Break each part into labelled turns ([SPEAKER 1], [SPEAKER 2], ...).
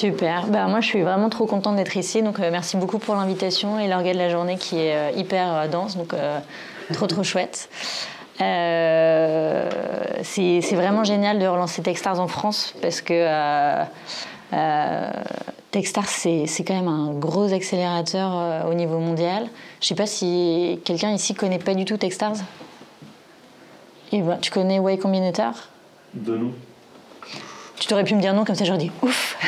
[SPEAKER 1] Super. Bah, moi, je suis vraiment trop contente d'être ici. Donc, merci beaucoup pour l'invitation et l'orgue de la journée qui est hyper dense. Donc, trop chouette. C'est vraiment génial de relancer Techstars en France parce que Techstars, c'est quand même un gros accélérateur au niveau mondial. Je ne sais pas si quelqu'un ici ne connaît pas du tout Techstars. Et ben, tu connais Y Combinator?
[SPEAKER 2] De nous.
[SPEAKER 1] Tu t'aurais pu me dire non, comme ça j'aurais dit ouf.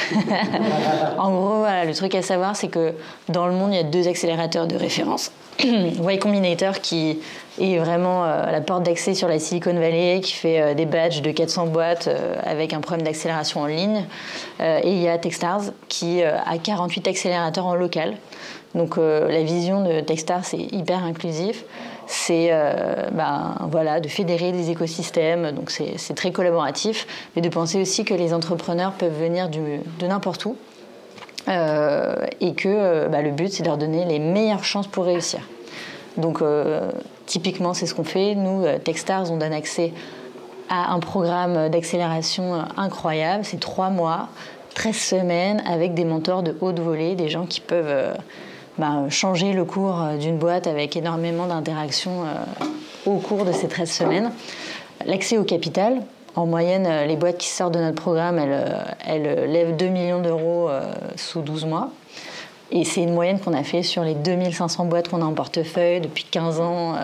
[SPEAKER 1] En gros, voilà, le truc à savoir, c'est que dans le monde, il y a 2 accélérateurs de référence. Y Combinator, qui est vraiment la porte d'accès sur la Silicon Valley, qui fait des badges de 400 boîtes avec un problème d'accélération en ligne. Et il y a Techstars, qui a 48 accélérateurs en local. Donc la vision de Techstars, c'est hyper inclusif. C'est voilà, de fédérer des écosystèmes, donc c'est très collaboratif, mais de penser aussi que les entrepreneurs peuvent venir de n'importe où et que le but, c'est de leur donner les meilleures chances pour réussir. Donc typiquement, c'est ce qu'on fait. Nous, Techstars, on donne accès à un programme d'accélération incroyable. C'est 3 mois, 13 semaines, avec des mentors de haute volée, des gens qui peuvent changer le cours d'une boîte avec énormément d'interactions au cours de ces 13 semaines. L'accès au capital. En moyenne, les boîtes qui sortent de notre programme, elles lèvent 2 millions d'euros sous 12 mois. Et c'est une moyenne qu'on a fait sur les 2500 boîtes qu'on a en portefeuille depuis 15 ans,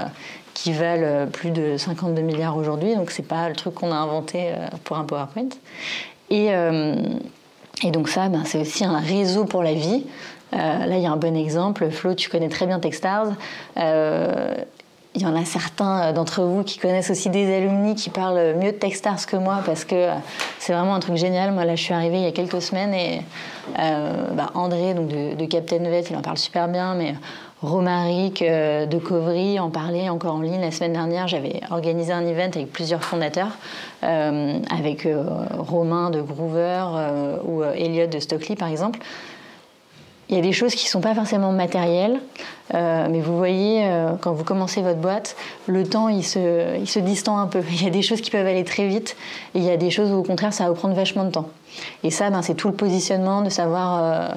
[SPEAKER 1] qui valent plus de 52 milliards aujourd'hui. Donc, c'est pas le truc qu'on a inventé pour un PowerPoint. Et donc ça, c'est aussi un réseau pour la vie. Là, il y a un bon exemple. Flo, tu connais très bien Techstars. Il y en a certains d'entre vous qui connaissent aussi des alumni qui parlent mieux de Techstars que moi parce que c'est vraiment un truc génial. Moi, là, je suis arrivée il y a quelques semaines et André donc de Captain Vet, il en parle super bien, mais Romaric de Covry en parlait encore en ligne la semaine dernière. J'avais organisé un event avec plusieurs fondateurs, avec Romain de Groover ou Elliot de Stockley, par exemple. Il y a des choses qui ne sont pas forcément matérielles, mais vous voyez, quand vous commencez votre boîte, le temps, il se distend un peu. Il y a des choses qui peuvent aller très vite, et il y a des choses où, au contraire, ça va vous prendre vachement de temps. Et ça, c'est tout le positionnement, de savoir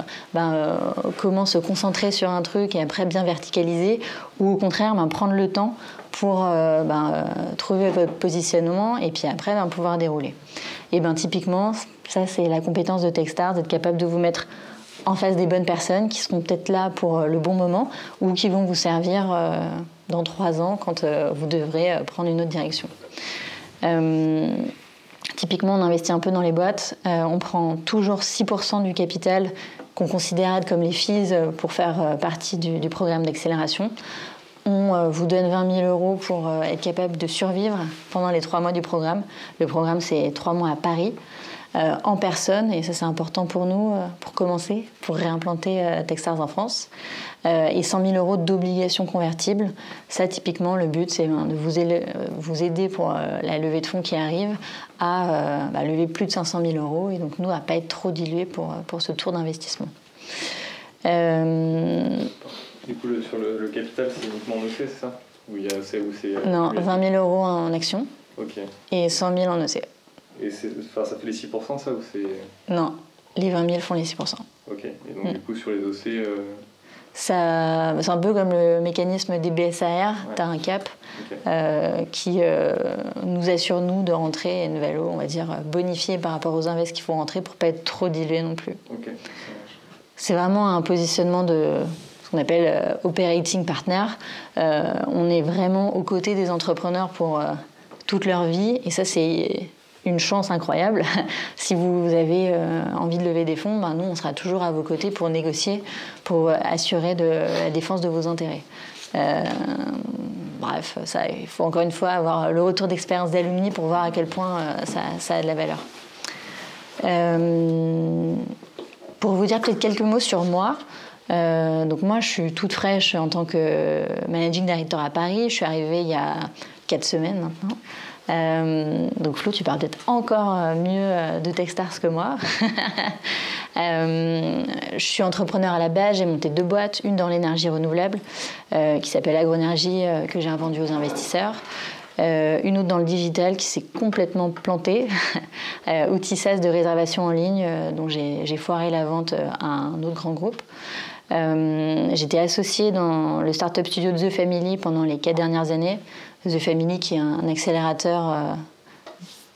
[SPEAKER 1] comment se concentrer sur un truc et après bien verticaliser, ou au contraire, prendre le temps pour trouver votre positionnement et puis après pouvoir dérouler. Et typiquement, ça, c'est la compétence de Techstars, d'être capable de vous mettre en face des bonnes personnes qui seront peut-être là pour le bon moment ou qui vont vous servir dans 3 ans quand vous devrez prendre une autre direction. Typiquement, on investit un peu dans les boîtes. On prend toujours 6% du capital qu'on considère comme les fees pour faire partie du programme d'accélération. On vous donne 20 000 euros pour être capable de survivre pendant les 3 mois du programme. Le programme, c'est 3 mois à Paris. En personne, et ça c'est important pour nous, pour commencer, pour réimplanter Techstars en France, et 100 000 euros d'obligations convertibles. Ça, typiquement, le but, c'est de vous aider pour la levée de fonds qui arrive à lever plus de 500 000 euros, et donc nous, à ne pas être trop dilués pour ce tour d'investissement.
[SPEAKER 2] Du coup, sur le capital, c'est uniquement en EC, c'est ça?
[SPEAKER 1] Non, 20 000 euros en actions,
[SPEAKER 2] okay.
[SPEAKER 1] Et 100 000 en EC.
[SPEAKER 2] Et ça fait les 6% ça ou c'est...
[SPEAKER 1] Non, les 20 000 font les 6%.
[SPEAKER 2] Ok, et donc du coup sur les OC...
[SPEAKER 1] Ça, c'est un peu comme le mécanisme des BSAR, ouais. Tu as un cap qui nous assure nous de rentrer une valeur, on va dire, bonifiée par rapport aux invests qu'il faut rentrer pour ne pas être trop dilué non plus.
[SPEAKER 2] Okay.
[SPEAKER 1] C'est vraiment un positionnement de ce qu'on appelle operating partner. On est vraiment aux côtés des entrepreneurs pour toute leur vie et ça c'est une chance incroyable. Si vous avez envie de lever des fonds, nous, on sera toujours à vos côtés pour négocier, pour assurer la défense de vos intérêts. Bref, ça, il faut encore une fois avoir le retour d'expérience d'alumni pour voir à quel point ça a de la valeur. Pour vous dire peut-être quelques mots sur moi, donc moi, je suis toute fraîche en tant que managing director à Paris. Je suis arrivée il y a 4 semaines maintenant. Donc Flo, tu parles peut-être encore mieux de Techstars que moi. Je suis entrepreneur à la base, j'ai monté 2 boîtes, une dans l'énergie renouvelable qui s'appelle Agroénergie que j'ai vendue aux investisseurs. Une autre dans le digital qui s'est complètement plantée, outil SaaS de réservation en ligne, dont j'ai foiré la vente à un autre grand groupe. J'étais associée dans le startup studio The Family pendant les 4 dernières années. The Family qui est un accélérateur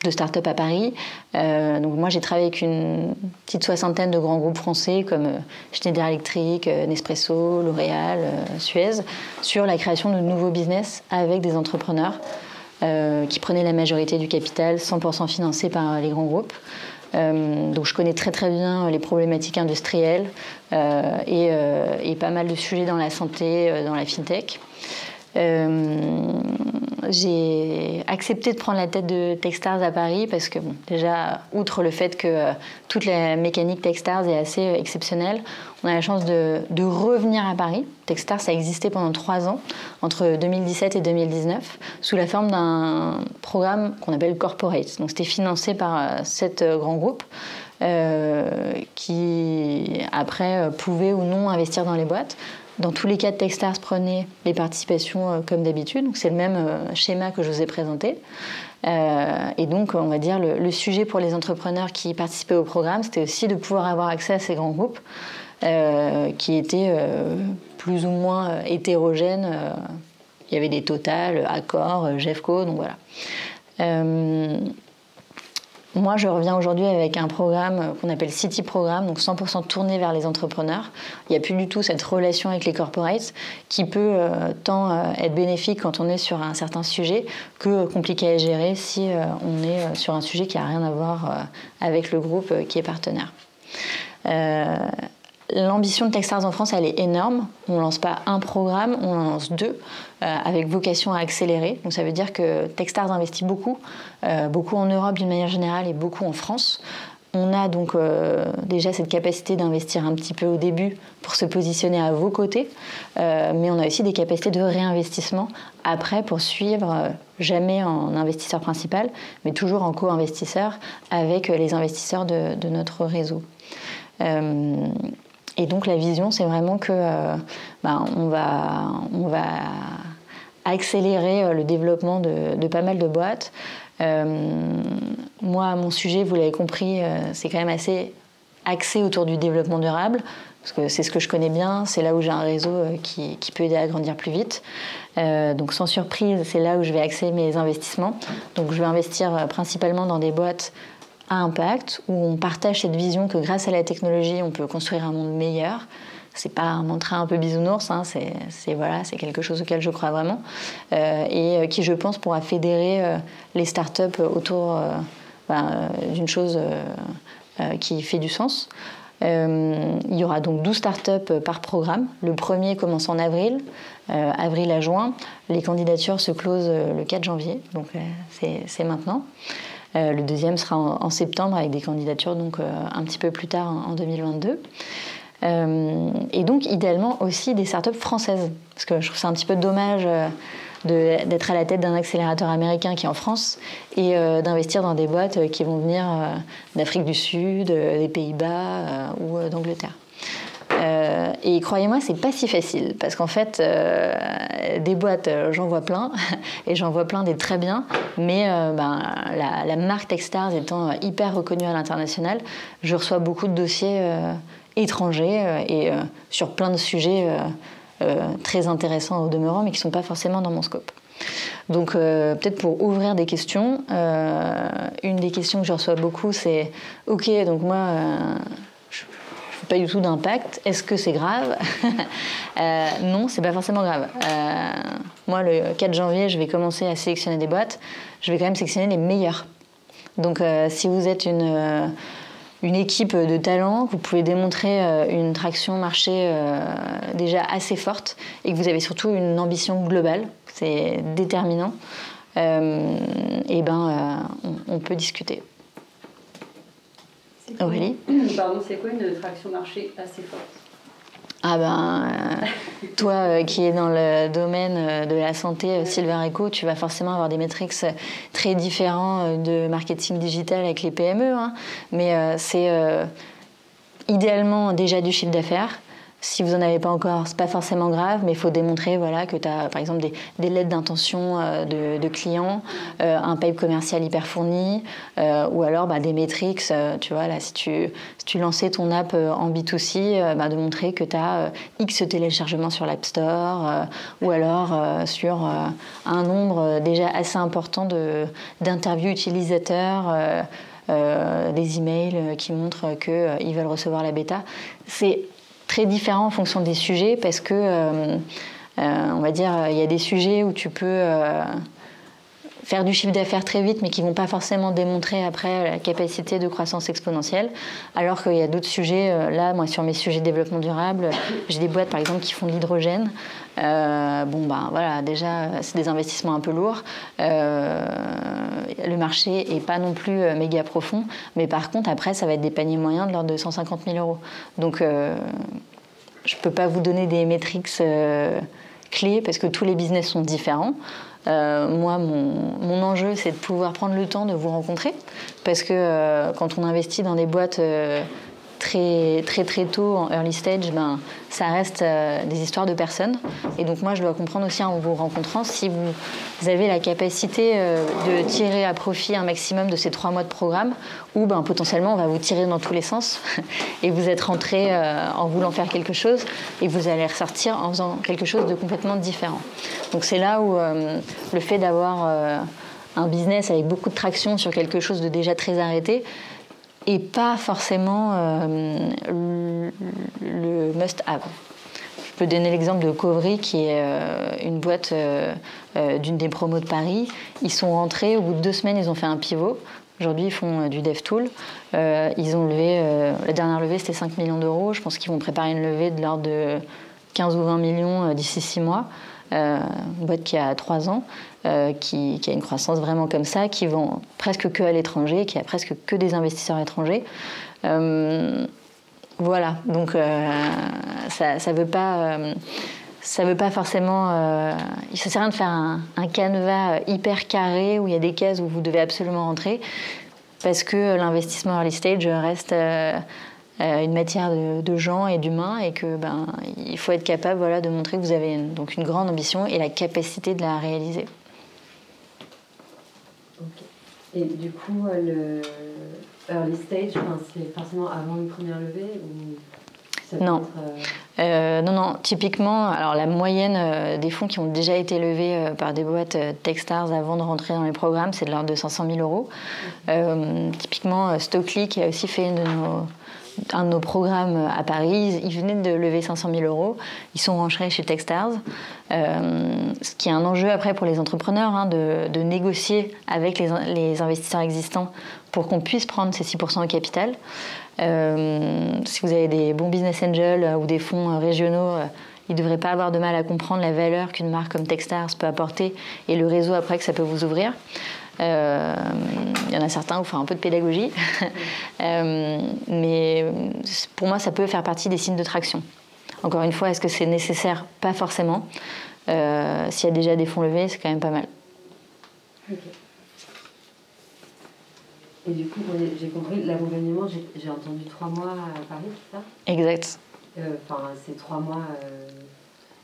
[SPEAKER 1] de start-up à Paris. Donc moi, j'ai travaillé avec une petite soixantaine de grands groupes français comme Schneider Electric, Nespresso, L'Oréal, Suez, sur la création de nouveaux business avec des entrepreneurs qui prenaient la majorité du capital, 100% financés par les grands groupes. Donc je connais très très bien les problématiques industrielles et pas mal de sujets dans la santé, dans la fintech. J'ai accepté de prendre la tête de Techstars à Paris parce que, bon, déjà, outre le fait que toute la mécanique Techstars est assez exceptionnelle, on a la chance de revenir à Paris. Techstars, ça a existé pendant 3 ans, entre 2017 et 2019, sous la forme d'un programme qu'on appelle Corporate. Donc, c'était financé par 7 grands groupes qui, après, pouvaient ou non investir dans les boîtes. Dans tous les cas, Techstars prenait les participations comme d'habitude. Donc c'est le même schéma que je vous ai présenté. Et donc, on va dire, le sujet pour les entrepreneurs qui participaient au programme, c'était aussi de pouvoir avoir accès à ces grands groupes qui étaient plus ou moins hétérogènes. Il y avait des Total, Accor, Jeffco, donc voilà. Moi, je reviens aujourd'hui avec un programme qu'on appelle City Programme, donc 100% tourné vers les entrepreneurs. Il n'y a plus du tout cette relation avec les corporates qui peut tant être bénéfique quand on est sur un certain sujet que compliqué à gérer si on est sur un sujet qui n'a rien à voir avec le groupe qui est partenaire. L'ambition de Techstars en France, elle est énorme. On ne lance pas un programme, on en lance 2, avec vocation à accélérer. Donc ça veut dire que Techstars investit beaucoup, beaucoup en Europe d'une manière générale et beaucoup en France. On a donc déjà cette capacité d'investir un petit peu au début pour se positionner à vos côtés, mais on a aussi des capacités de réinvestissement après pour suivre, jamais en investisseur principal, mais toujours en co-investisseur avec les investisseurs de notre réseau. Et donc la vision, c'est vraiment que on va accélérer le développement de pas mal de boîtes. Moi, mon sujet, vous l'avez compris, c'est quand même assez axé autour du développement durable, parce que c'est ce que je connais bien, c'est là où j'ai un réseau qui peut aider à grandir plus vite. Donc sans surprise, c'est là où je vais axer mes investissements. Donc je vais investir principalement dans des boîtes à impact, où on partage cette vision que grâce à la technologie, on peut construire un monde meilleur. C'est pas un mantra un peu bisounours, hein, c'est quelque chose auquel je crois vraiment, et qui, je pense, pourra fédérer les startups autour d'une chose qui fait du sens. Il y aura donc 12 startups par programme. Le premier commence en avril à juin. Les candidatures se closent le 4 janvier, donc c'est maintenant. Le deuxième sera en septembre avec des candidatures donc un petit peu plus tard en 2022. Et donc idéalement aussi des startups françaises, parce que je trouve ça un petit peu dommage d'être à la tête d'un accélérateur américain qui est en France et d'investir dans des boîtes qui vont venir d'Afrique du Sud, des Pays-Bas ou d'Angleterre. Et croyez-moi, c'est pas si facile parce qu'en fait, des boîtes, j'en vois plein et j'en vois plein des très bien, mais la marque Techstars étant hyper reconnue à l'international, je reçois beaucoup de dossiers étrangers et sur plein de sujets très intéressants au demeurant, mais qui sont pas forcément dans mon scope. Donc peut-être pour ouvrir des questions, une des questions que je reçois beaucoup, c'est « Ok, donc moi... pas du tout d'impact. Est-ce que c'est grave ? Non, c'est pas forcément grave. Moi, le 4 janvier, je vais commencer à sélectionner des boîtes. Je vais quand même sélectionner les meilleures. Donc, si vous êtes une équipe de talent, vous pouvez démontrer une traction marché déjà assez forte et que vous avez surtout une ambition globale, c'est déterminant, on peut discuter. Aurélie ?
[SPEAKER 3] Pardon, c'est quoi une traction marché assez forte ?
[SPEAKER 1] Toi qui es dans le domaine de la santé, Silver Echo, tu vas forcément avoir des métriques très différents de marketing digital avec les PME, hein, mais c'est idéalement déjà du chiffre d'affaires, Si vous n'en avez pas encore, c'est pas forcément grave, mais il faut démontrer voilà, que tu as par exemple des lettres d'intention de clients, un pipe commercial hyper fourni, ou alors des métriques. Tu vois, là, si tu lançais ton app en B2C, de montrer que tu as X téléchargements sur l'App Store, ou alors sur un nombre déjà assez important d'interviews utilisateurs, des emails qui montrent qu'ils veulent recevoir la bêta. C'est très différent en fonction des sujets parce que, on va dire, il y a des sujets où tu peux faire du chiffre d'affaires très vite mais qui ne vont pas forcément démontrer après la capacité de croissance exponentielle, alors qu'il y a d'autres sujets. Là, moi, sur mes sujets de développement durable, j'ai des boîtes, par exemple, qui font de l'hydrogène. Voilà, déjà, c'est des investissements un peu lourds. Le marché n'est pas non plus méga profond, mais par contre, après, ça va être des paniers moyens de l'ordre de 150 000 euros. Donc, je ne peux pas vous donner des métriques clés parce que tous les business sont différents. Moi, mon enjeu, c'est de pouvoir prendre le temps de vous rencontrer parce que quand on investit dans des boîtes très tôt en early stage, ça reste des histoires de personnes. Et donc moi, je dois comprendre aussi en vous rencontrant si vous avez la capacité de tirer à profit un maximum de ces 3 mois de programme ou potentiellement on va vous tirer dans tous les sens et vous êtes rentré en voulant faire quelque chose et vous allez ressortir en faisant quelque chose de complètement différent. Donc c'est là où le fait d'avoir un business avec beaucoup de traction sur quelque chose de déjà très arrêté et pas forcément le must-have. Je peux donner l'exemple de Covry, qui est une boîte d'une des promos de Paris. Ils sont rentrés, au bout de 2 semaines, ils ont fait un pivot. Aujourd'hui, ils font du DevTool. Ils ont levé, la dernière levée, c'était 5 millions d'euros. Je pense qu'ils vont préparer une levée de l'ordre de 15 ou 20 millions d'ici 6 mois. Une boîte qui a 3 ans, qui a une croissance vraiment comme ça, qui vend presque que à l'étranger, qui a presque que des investisseurs étrangers. Voilà, donc ça veut pas forcément... ça sert à rien de faire un canevas hyper carré où il y a des cases où vous devez absolument rentrer, parce que l'investissement early stage reste... une matière de gens et d'humains et que il faut être capable de montrer que vous avez donc une grande ambition et la capacité de la réaliser.
[SPEAKER 3] Okay. Et du coup, le early stage, c'est forcément avant une première levée ou ça peut
[SPEAKER 1] non.
[SPEAKER 3] Être,
[SPEAKER 1] Non. Typiquement, alors la moyenne des fonds qui ont déjà été levés par des boîtes Techstars avant de rentrer dans les programmes, c'est de l'ordre de 500 000 euros. Typiquement, Stockly, qui a aussi fait un de nos programmes à Paris, ils venaient de lever 500 000 euros. Ils sont rentrés chez Techstars. Ce qui est un enjeu après pour les entrepreneurs, de négocier avec les investisseurs existants pour qu'on puisse prendre ces 6% au capital. Si vous avez des bons business angels ou des fonds régionaux, ils ne devraient pas avoir de mal à comprendre la valeur qu'une marque comme Techstars peut apporter et le réseau après que ça peut vous ouvrir. Il y en a certains où faire un peu de pédagogie, mais pour moi ça peut faire partie des signes de traction. Encore une fois, est-ce que c'est nécessaire? Pas forcément. S'il y a déjà des fonds levés, c'est quand même pas mal.
[SPEAKER 3] Okay. Et du coup, j'ai compris, l'accompagnement, j'ai entendu 3 mois à Paris, c'est ça?
[SPEAKER 1] Exact.
[SPEAKER 3] C'est 3 mois...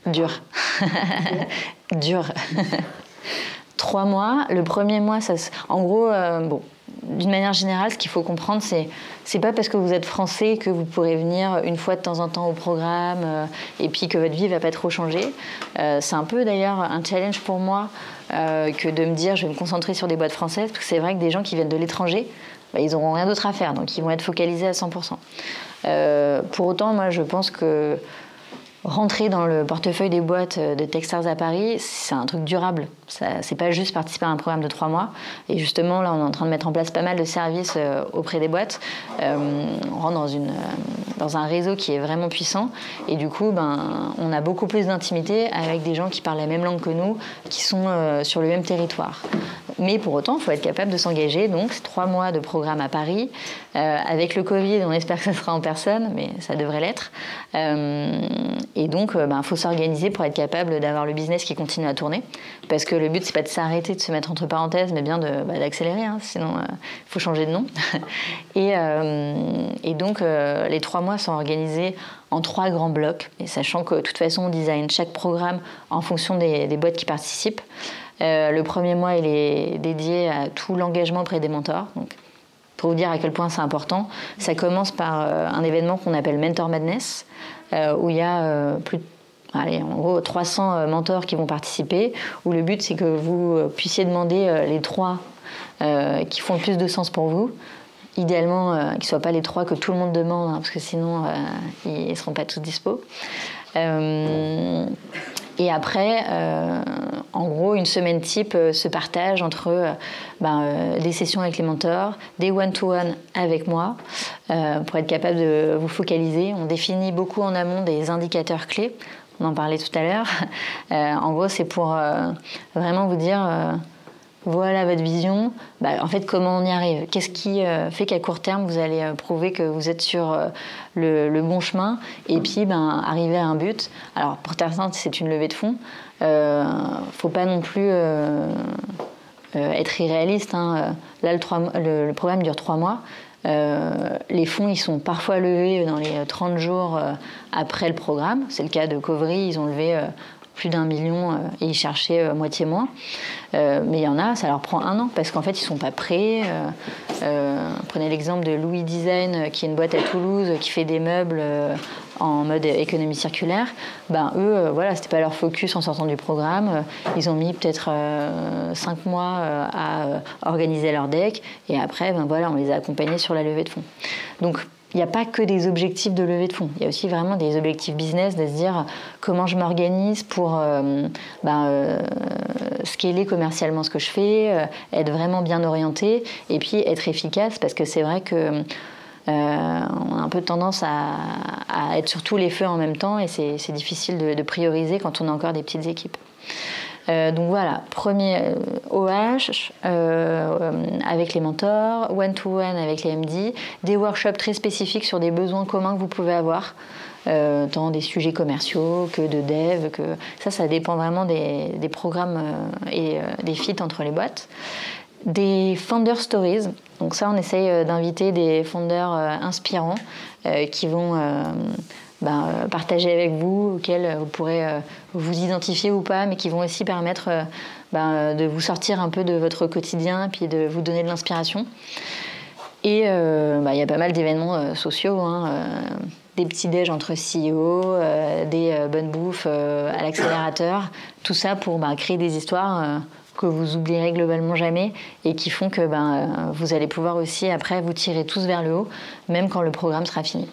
[SPEAKER 1] Dur. Dur. 3 mois. Le premier mois, en gros, d'une manière générale, ce qu'il faut comprendre, c'est pas parce que vous êtes français que vous pourrez venir une fois de temps en temps au programme et puis que votre vie va pas trop changer. C'est un peu d'ailleurs un challenge pour moi que de me dire je vais me concentrer sur des boîtes françaises, parce que c'est vrai que des gens qui viennent de l'étranger, ils n'auront rien d'autre à faire, donc ils vont être focalisés à 100%. Pour autant, moi, je pense que rentrer dans le portefeuille des boîtes de Techstars à Paris, c'est un truc durable. C'est pas juste participer à un programme de 3 mois. Et justement, là, on est en train de mettre en place pas mal de services auprès des boîtes. On rentre dans un réseau qui est vraiment puissant. Et du coup, on a beaucoup plus d'intimité avec des gens qui parlent la même langue que nous, qui sont sur le même territoire. Mais pour autant, il faut être capable de s'engager. Donc, c'est 3 mois de programme à Paris. Avec le Covid, on espère que ça sera en personne, mais ça devrait l'être. Et donc, faut s'organiser pour être capable d'avoir le business qui continue à tourner. Parce que le but, c'est pas de s'arrêter, de se mettre entre parenthèses, mais bien d'accélérer. Sinon, il faut changer de nom. Et donc, les 3 mois sont organisés en 3 grands blocs, et sachant que de toute façon on design chaque programme en fonction des boîtes qui participent. Le premier mois il est dédié à tout l'engagement auprès des mentors. Donc, pour vous dire à quel point c'est important, ça commence par un événement qu'on appelle Mentor Madness, où il y a en gros 300 mentors qui vont participer, où le but c'est que vous puissiez demander les 3 qui font le plus de sens pour vous. Idéalement, qu'ils ne soient pas les 3 que tout le monde demande, hein, parce que sinon, ils ne seront pas tous dispo. Et après, en gros, une semaine type se partage entre des sessions avec les mentors, des one-to-one avec moi, pour être capable de vous focaliser. On définit beaucoup en amont des indicateurs clés. On en parlait tout à l'heure. En gros, c'est pour vraiment vous dire... voilà votre vision. En fait, comment on y arrive? Qu'est-ce qui fait qu'à court terme, vous allez prouver que vous êtes sur le bon chemin et puis arriver à un but? Alors, pour certains, c'est une levée de fonds. Faut pas non plus être irréaliste. Hein. Là, le programme dure 3 mois. Les fonds, ils sont parfois levés dans les 30 jours après le programme. C'est le cas de Kovri, ils ont levé... plus d'1 million et ils cherchaient moitié moins. Mais il y en a, ça leur prend 1 an parce qu'en fait, ils ne sont pas prêts. Prenez l'exemple de Louis Design, qui est une boîte à Toulouse qui fait des meubles en mode économie circulaire. Eux, voilà, c'était pas leur focus en sortant du programme. Ils ont mis peut-être 5 mois à organiser leur deck et après, voilà, on les a accompagnés sur la levée de fonds. Donc, il n'y a pas que des objectifs de levée de fonds. Il y a aussi vraiment des objectifs business, de se dire comment je m'organise pour scaler commercialement ce que je fais, être vraiment bien orienté et puis être efficace parce que c'est vrai que on a un peu tendance à être sur tous les feux en même temps et c'est difficile de prioriser quand on a encore des petites équipes. Donc voilà, premier OH avec les mentors, one-to-one avec les MD, des workshops très spécifiques sur des besoins communs que vous pouvez avoir, tant des sujets commerciaux que de dev, ça dépend vraiment des programmes et des fits entre les boîtes. Des founder stories, donc ça on essaye d'inviter des founders inspirants qui vont... partager avec vous, auxquels vous pourrez vous identifier ou pas, mais qui vont aussi permettre de vous sortir un peu de votre quotidien puis de vous donner de l'inspiration. Et il y a pas mal d'événements sociaux, des petits déj entre CEO, des bonnes bouffes à l'accélérateur, tout ça pour créer des histoires que vous oublierez globalement jamais et qui font que vous allez pouvoir aussi après vous tirer tous vers le haut, même quand le programme sera fini.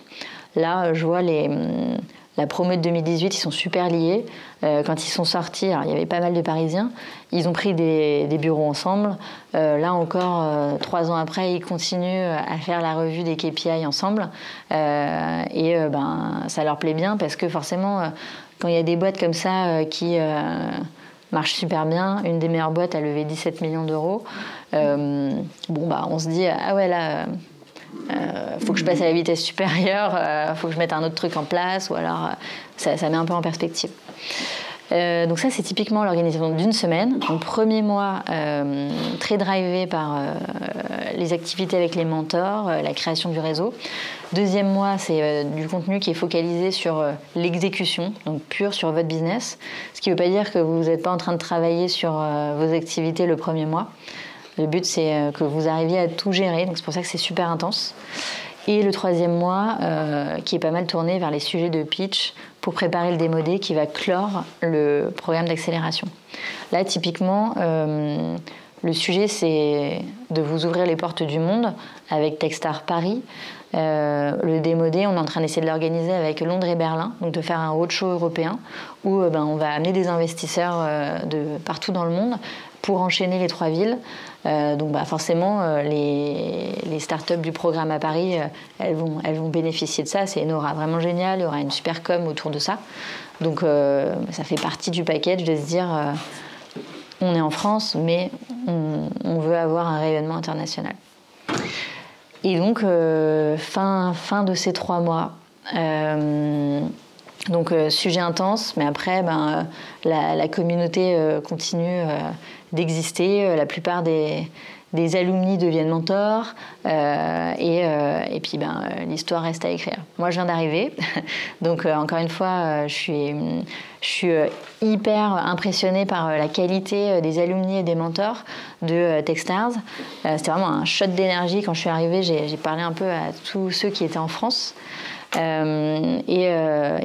[SPEAKER 1] Là, je vois la promo de 2018, ils sont super liés. Quand ils sont sortis, alors, il y avait pas mal de Parisiens, ils ont pris des bureaux ensemble. Là encore, 3 ans après, ils continuent à faire la revue des KPI ensemble. Ça leur plaît bien parce que forcément, quand il y a des boîtes comme ça qui marchent super bien, une des meilleures boîtes a levé 17 millions d'euros, on se dit, ah ouais, là... faut que je passe à la vitesse supérieure, faut que je mette un autre truc en place, ou alors ça met un peu en perspective. Donc ça, c'est typiquement l'organisation d'une semaine. Donc premier mois, très drivé par les activités avec les mentors, la création du réseau. Deuxième mois, c'est du contenu qui est focalisé sur l'exécution, donc pur sur votre business. Ce qui ne veut pas dire que vous n'êtes pas en train de travailler sur vos activités le premier mois. Le but, c'est que vous arriviez à tout gérer, donc c'est pour ça que c'est super intense. Et le 3e mois, qui est pas mal tourné vers les sujets de pitch pour préparer le démodé qui va clore le programme d'accélération. Là, typiquement, le sujet, c'est de vous ouvrir les portes du monde avec Techstar Paris. Le démodé, on est en train d'essayer de l'organiser avec Londres et Berlin, donc de faire un roadshow européen où on va amener des investisseurs de partout dans le monde pour enchaîner les 3 villes. Donc forcément, les startups du programme à Paris, elles vont bénéficier de ça. C'est une aura vraiment géniale, il y aura une super com autour de ça. Donc ça fait partie du package de se dire, on est en France, mais on veut avoir un rayonnement international. Et donc, fin de ces 3 mois, Donc sujet intense, mais après la communauté continue d'exister. La plupart des alumni deviennent mentors et puis l'histoire reste à écrire. Moi je viens d'arriver, donc encore une fois je suis hyper impressionnée par la qualité des alumni et des mentors de Techstars. C'était vraiment un shot d'énergie quand je suis arrivée. J'ai parlé un peu à tous ceux qui étaient en France. Et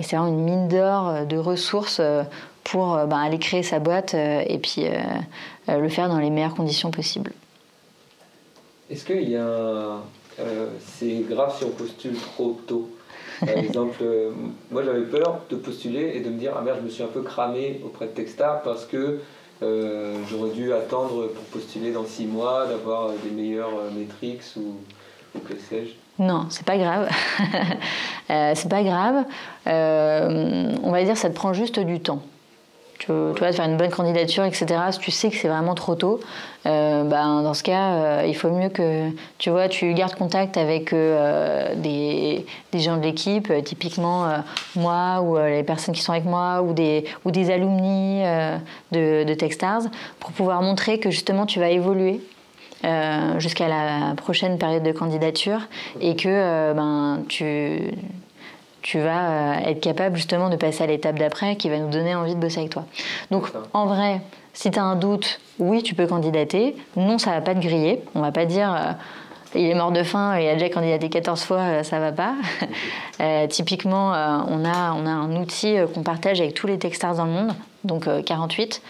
[SPEAKER 1] c'est vraiment une mine d'or de ressources pour aller créer sa boîte et puis le faire dans les meilleures conditions possibles.
[SPEAKER 4] Est-ce qu'il y a c'est grave si on postule trop tôt? Par exemple, moi j'avais peur de postuler et de me dire ah merde, je me suis un peu cramé auprès de Techstars parce que j'aurais dû attendre pour postuler dans 6 mois, d'avoir des meilleures métriques ou que sais-je.
[SPEAKER 1] Non, c'est pas grave. C'est pas grave. On va dire ça te prend juste du temps. Tu vois, de faire une bonne candidature, etc. Si tu sais que c'est vraiment trop tôt, dans ce cas, il faut mieux que tu gardes contact avec des gens de l'équipe, typiquement moi ou les personnes qui sont avec moi ou des alumni de Techstars, pour pouvoir montrer que justement tu vas évoluer jusqu'à la prochaine période de candidature et que tu vas être capable justement de passer à l'étape d'après qui va nous donner envie de bosser avec toi. Donc en vrai, si tu as un doute, oui, tu peux candidater. Non, ça ne va pas te griller. On ne va pas dire il est mort de faim, il a déjà candidaté 14 fois, ça ne va pas. Typiquement, on a un outil qu'on partage avec tous les Techstars dans le monde, donc 48,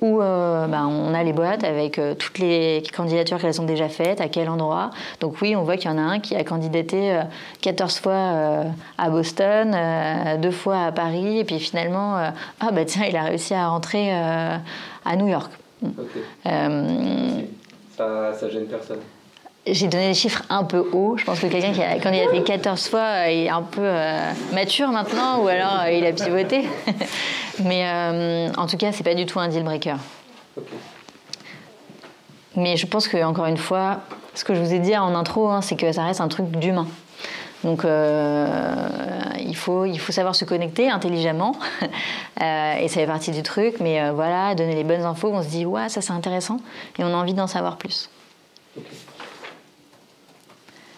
[SPEAKER 1] où on a les boîtes avec toutes les candidatures qu'elles ont déjà faites, à quel endroit. Donc oui, on voit qu'il y en a un qui a candidaté 14 fois à Boston, 2 fois à Paris, et puis finalement, il a réussi à rentrer à New York.
[SPEAKER 4] Okay. Ça gêne personne.
[SPEAKER 1] J'ai donné des chiffres un peu hauts. Je pense que quelqu'un qui a candidaté 14 fois est un peu mature maintenant, ou alors il a pivoté. Mais en tout cas, c'est pas du tout un deal breaker. Okay. Mais je pense que, encore une fois, ce que je vous ai dit en intro, c'est que ça reste un truc d'humain. Donc il faut savoir se connecter intelligemment et ça fait partie du truc. Mais donner les bonnes infos, on se dit ouais, ça c'est intéressant et on a envie d'en savoir plus. Okay.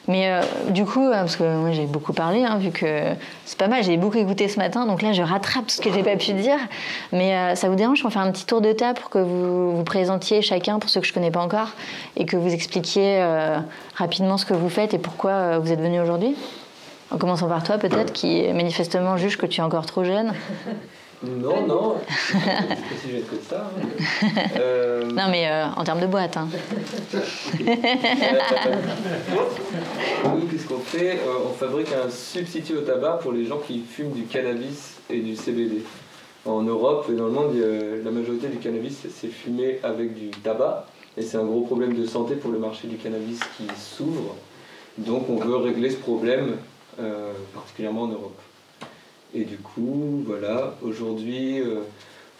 [SPEAKER 1] Mais du coup, parce que moi j'ai beaucoup parlé, vu que c'est pas mal, j'ai beaucoup écouté ce matin, donc là je rattrape ce que j'ai pas pu dire. Mais ça vous dérange qu'on fasse un petit tour de table pour que vous vous présentiez chacun, pour ceux que je connais pas encore, et que vous expliquiez rapidement ce que vous faites et pourquoi vous êtes venu aujourd'hui? En commençant par toi peut-être, qui manifestement juge que tu es encore trop jeune.
[SPEAKER 4] Non, c'est si jeune que ça.
[SPEAKER 1] Non, mais en termes de boîte.
[SPEAKER 4] Oui, qu'est-ce qu'on fait? On fabrique un substitut au tabac pour les gens qui fument du cannabis et du CBD. En Europe et dans le monde, la majorité du cannabis, c'est fumé avec du tabac. Et c'est un gros problème de santé pour le marché du cannabis qui s'ouvre. Donc on veut régler ce problème, particulièrement en Europe. Et du coup, voilà, aujourd'hui,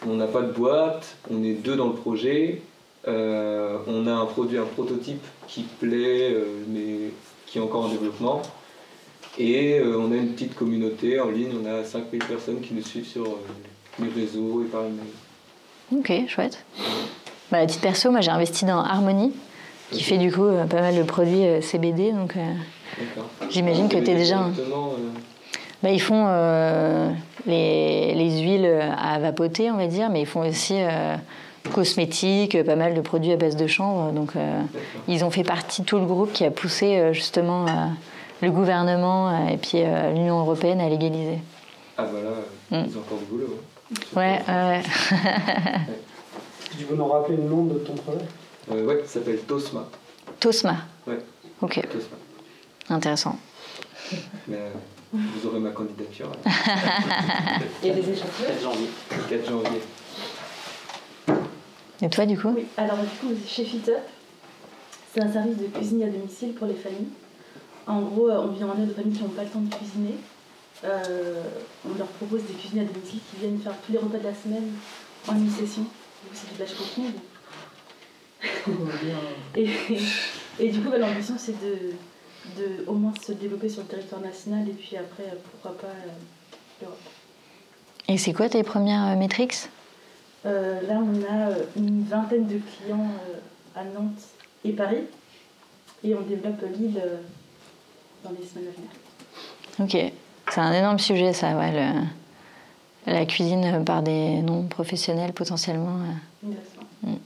[SPEAKER 4] on n'a pas de boîte, on est 2 dans le projet, on a un prototype qui plaît, mais qui est encore en développement. Et on a une petite communauté en ligne, on a 5000 personnes qui nous suivent sur les réseaux et par email.
[SPEAKER 1] Ok, chouette. À titre perso, moi j'ai investi dans Harmony, qui fait du coup pas mal de produits CBD, donc j'imagine que tu es déjà... ils font les huiles à vapoter, on va dire, mais ils font aussi cosmétiques, pas mal de produits à base de chanvre. Donc, ils ont fait partie de tout le groupe qui a poussé justement le gouvernement et puis l'Union européenne à légaliser.
[SPEAKER 4] Ah voilà, ils ont encore du boulot.
[SPEAKER 1] Ouais.
[SPEAKER 5] Tu veux nous rappeler le nom de ton projet?
[SPEAKER 4] Ouais, ça s'appelle Tosma.
[SPEAKER 1] Tosma.
[SPEAKER 4] Ouais.
[SPEAKER 1] Ok.
[SPEAKER 4] Tosma.
[SPEAKER 1] Intéressant.
[SPEAKER 4] Mais, vous aurez ma candidature.
[SPEAKER 3] Et les échantillons?
[SPEAKER 4] 4 janvier.
[SPEAKER 1] Et toi, du coup?
[SPEAKER 6] Oui, alors du coup, chez FitUp, c'est un service de cuisine à domicile pour les familles. En gros, on vient en aide aux familles qui n'ont pas le temps de cuisiner. On leur propose des cuisiniers à domicile qui viennent faire tous les repas de la semaine en une session. Du coup, c'est du batch cooking. Et du coup, l'ambition, c'est de au moins se développer sur le territoire national et puis après, pourquoi pas, l'Europe.
[SPEAKER 1] Et c'est quoi tes premières métriques ?
[SPEAKER 6] Là, on a une vingtaine de clients à Nantes et Paris. Et on développe Lille dans les semaines à venir.
[SPEAKER 1] Ok. C'est un énorme sujet, ça, ouais, la cuisine par des non-professionnels, potentiellement.
[SPEAKER 6] Exactement.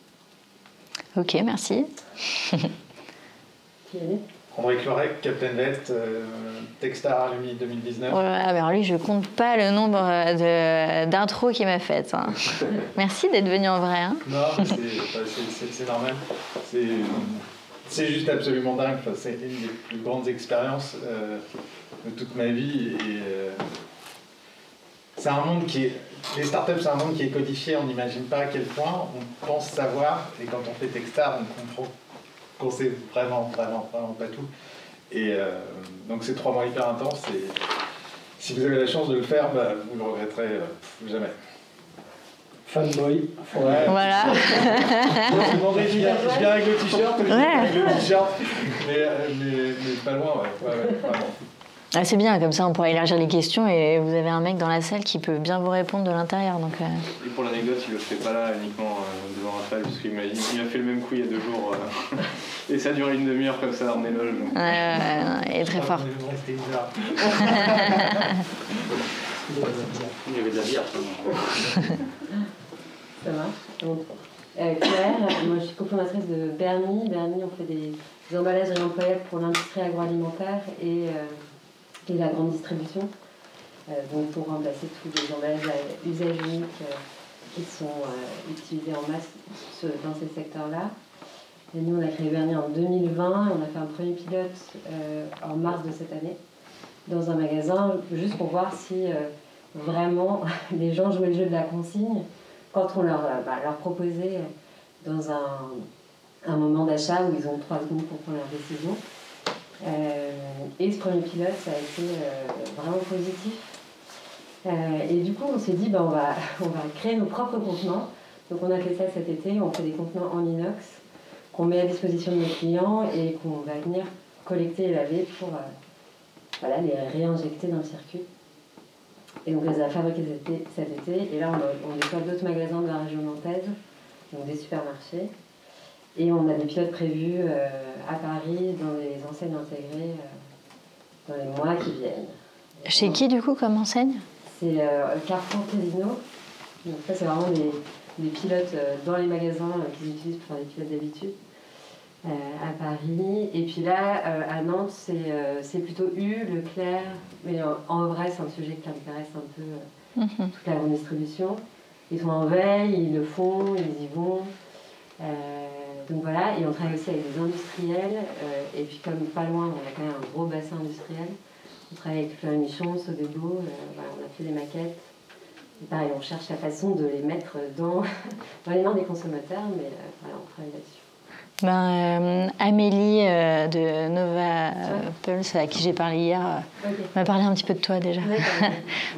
[SPEAKER 1] Ok, merci.
[SPEAKER 7] André Clorec, Captain Vett, Techstar Alumni 2019.
[SPEAKER 1] Oh là là, alors lui, je compte pas le nombre d'intros qu'il m'a faites. Hein. Merci d'être venu en vrai. Hein.
[SPEAKER 7] Non, mais c'est normal. C'est juste absolument dingue. Enfin, c'est une des plus grandes expériences de toute ma vie. Et c'est un monde qui est... Les startups, c'est un monde qui est codifié. On n'imagine pas à quel point on pense savoir. Et quand on fait Techstar, on comprend qu'on sait vraiment pas tout. Et donc c'est 3 mois hyper intenses. Et si vous avez la chance de le faire, bah, vous ne le regretterez jamais.
[SPEAKER 5] Fanboy.
[SPEAKER 7] Ouais.
[SPEAKER 1] Voilà.
[SPEAKER 7] Je viens avec le t-shirt.
[SPEAKER 1] Ouais.
[SPEAKER 7] Mais pas loin, ouais, vraiment.
[SPEAKER 1] Ah, c'est bien, comme ça on pourra élargir les questions et vous avez un mec dans la salle qui peut bien vous répondre de l'intérieur. Donc,
[SPEAKER 2] Et pour l'anecdote, il le fait pas là uniquement devant Raphaël, parce qu'il il a fait le même coup il y a 2 jours. Et ça a duré une demi-heure comme ça dans mes loges. Donc.
[SPEAKER 1] il est très fort.
[SPEAKER 2] Il y avait de la bière.
[SPEAKER 3] Ça marche. Donc, Claire, moi je suis cofondatrice de Bernie. Bernie, on fait des emballages réemployables pour l'industrie agroalimentaire et la grande distribution. Donc pour remplacer tous les emballages à usage unique qui sont utilisés en masse dans ces secteurs-là. Et nous, on a créé Bernie en 2020 et on a fait un premier pilote en mars de cette année dans un magasin, juste pour voir si vraiment les gens jouaient le jeu de la consigne quand on leur proposait dans un moment d'achat où ils ont 3 secondes pour prendre leur décision. Et ce premier pilote, ça a été vraiment positif. Et du coup, on s'est dit, on va créer nos propres contenants. Donc on a fait ça cet été, on fait des contenants en inox qu'on met à disposition de nos clients et qu'on va venir collecter et laver pour les réinjecter dans le circuit. Et donc on les a fabriqués cet été. Et là, on déploie d'autres magasins de la région nantaise, donc des supermarchés. Et on a des pilotes prévus à Paris, dans les enseignes intégrées, dans les mois qui viennent.
[SPEAKER 1] Chez qui, du coup, comme enseigne ?
[SPEAKER 3] C'est Carrefour Casino. Donc ça, c'est vraiment des pilotes dans les magasins qu'ils utilisent pour faire des pilotes d'habitude. À Paris. Et puis là, à Nantes, c'est plutôt Leclerc. Mais en vrai, c'est un sujet qui intéresse un peu toute la grande distribution. Ils sont en veille, ils le font, ils y vont. Donc voilà, et on travaille aussi avec des industriels. Et puis comme pas loin, on a quand même un gros bassin industriel. On travaille avec Fleury Michon, Sodebo. On a fait des maquettes. Et pareil, on cherche la façon de les mettre dans les mains des consommateurs, mais on travaille là-dessus.
[SPEAKER 1] Amélie de Nova Pulse, à qui j'ai parlé hier, m'a parlé un petit peu de toi déjà.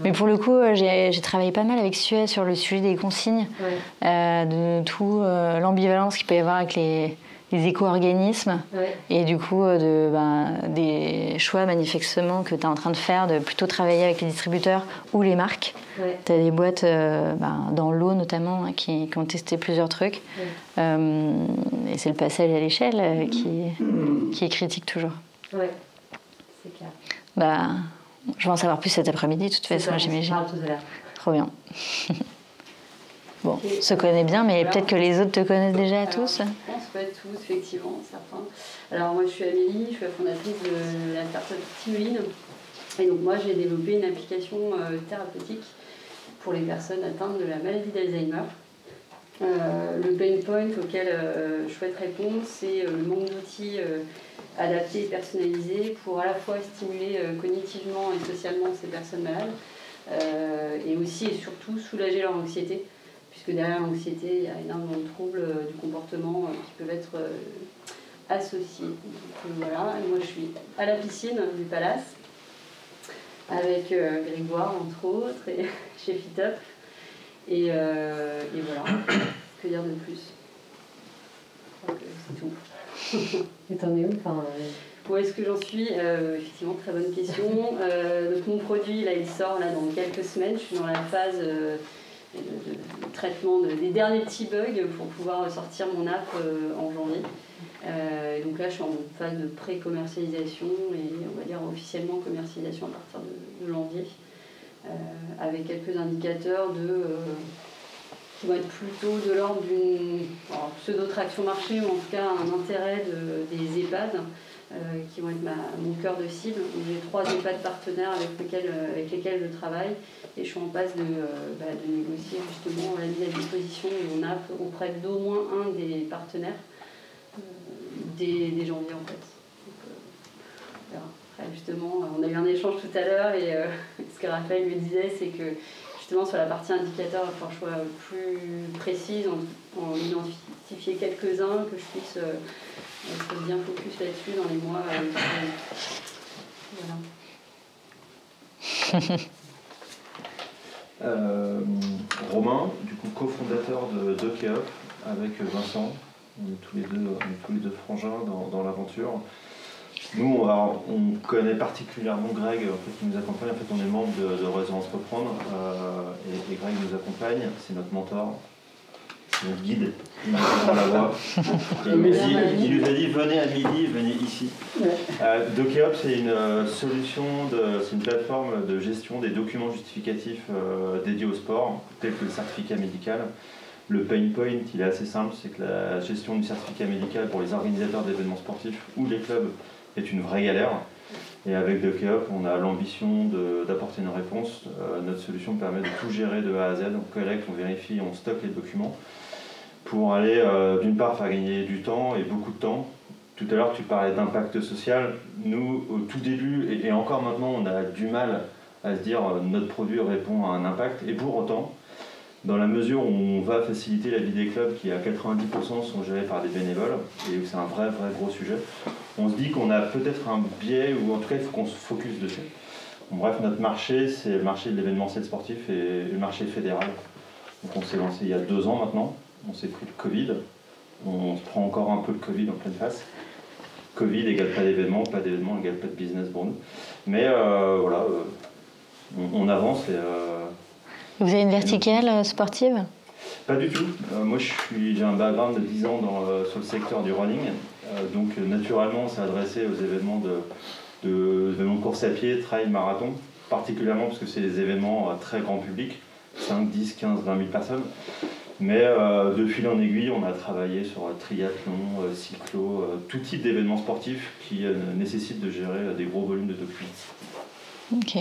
[SPEAKER 1] Mais pour le coup, j'ai travaillé pas mal avec Suez sur le sujet des consignes, de tout l'ambivalence qu'il peut y avoir avec les éco-organismes et du coup des choix manifestement que tu es en train de faire, de plutôt travailler avec les distributeurs ou les marques. Tu as des boîtes dans l'eau notamment qui ont testé plusieurs trucs et c'est le passage à l'échelle qui est critique toujours.
[SPEAKER 3] Ouais, c'est clair.
[SPEAKER 1] Je vais en savoir plus cet après-midi de toute façon, j'imagine.
[SPEAKER 3] On tout à l'heure.
[SPEAKER 1] Trop bien. Bon, on se connaît bien, mais peut-être que les autres te connaissent déjà tous.
[SPEAKER 8] Je pense pas tous, effectivement, certains. Alors moi je suis Amélie, je suis la fondatrice de la startup Timeline. Et donc moi j'ai développé une application thérapeutique pour les personnes atteintes de la maladie d'Alzheimer. Le pain point auquel je souhaite répondre, c'est le manque d'outils adaptés et personnalisés pour à la fois stimuler cognitivement et socialement ces personnes malades et aussi et surtout soulager leur anxiété. Puisque derrière l'anxiété, il y a énormément de troubles du comportement qui peuvent être associés. Donc voilà, et moi je suis à la piscine du Palace, avec Grégoire entre autres, et chez FitUp. Et voilà, que dire de plus ? Je crois que c'est tout.
[SPEAKER 3] Et t'en es où
[SPEAKER 8] Où est-ce que j'en suis? Effectivement, très bonne question. Donc mon produit, là, il sort là, dans quelques semaines. Je suis dans la phase de traitement des derniers petits bugs pour pouvoir sortir mon app en janvier. Donc là, je suis en phase de pré-commercialisation et on va dire officiellement commercialisation à partir de janvier, avec quelques indicateurs qui vont être plutôt de l'ordre d'une pseudo-traction marché, ou en tout cas un intérêt des EHPAD, qui vont être mon cœur de cible. J'ai 3 EHPAD partenaires avec lesquels je travaille, et je suis en passe de négocier justement la mise à disposition de mon app auprès d'au moins un des partenaires dès janvier en fait. Donc, après, justement, on a eu un échange tout à l'heure, et ce que Raphaël me disait, c'est que justement sur la partie indicateur, il faut un choix plus précis, en identifier quelques-uns, que je puisse être bien focus là-dessus dans les mois.
[SPEAKER 9] Voilà. Romain, du coup cofondateur de Dokeop avec Vincent. On est tous les deux frangins dans l'aventure. Nous, on connaît particulièrement Greg, en fait, qui nous accompagne. En fait, on est membre de Réseau Entreprendre, et Greg nous accompagne. C'est notre mentor, c'est notre guide. Il nous prend la voix. Il nous a dit venez à midi, venez ici. Dokeop, c'est une solution, c'est une plateforme de gestion des documents justificatifs dédiés au sport, tels que le certificat médical. Le pain point, il est assez simple, c'est que la gestion du certificat médical pour les organisateurs d'événements sportifs ou les clubs est une vraie galère. Et avec Dokeop, on a l'ambition d'apporter une réponse. Notre solution permet de tout gérer de A à Z. On collecte, on vérifie, on stocke les documents pour aller, d'une part, faire gagner du temps et beaucoup de temps. Tout à l'heure, tu parlais d'impact social. Nous, au tout début, et encore maintenant, on a du mal à se dire notre produit répond à un impact. Et pour autant, dans la mesure où on va faciliter la vie des clubs qui à 90% sont gérés par des bénévoles, et où c'est un vrai gros sujet, on se dit qu'on a peut-être un biais, ou en tout cas il faut qu'on se focus dessus. Bon, bref, notre marché, c'est le marché de l'événementiel sportif et le marché fédéral. Donc on s'est lancé il y a 2 ans maintenant, on s'est pris le Covid, on se prend encore un peu le Covid en pleine face. Covid égale pas d'événement égale pas de business pour nous. Mais voilà, on avance et...
[SPEAKER 1] Vous avez une verticale sportive?
[SPEAKER 9] Pas du tout. Moi, j'ai un background de 10 ans sur le secteur du running. Donc, naturellement, on s'est adressé aux événements de course à pied, trail, marathon, particulièrement parce que c'est des événements très grand public, 5, 10, 15, 20 000 personnes. Mais de fil en aiguille, on a travaillé sur triathlon, cyclo, tout type d'événements sportifs qui nécessitent de gérer des gros volumes de documents.
[SPEAKER 1] Ok.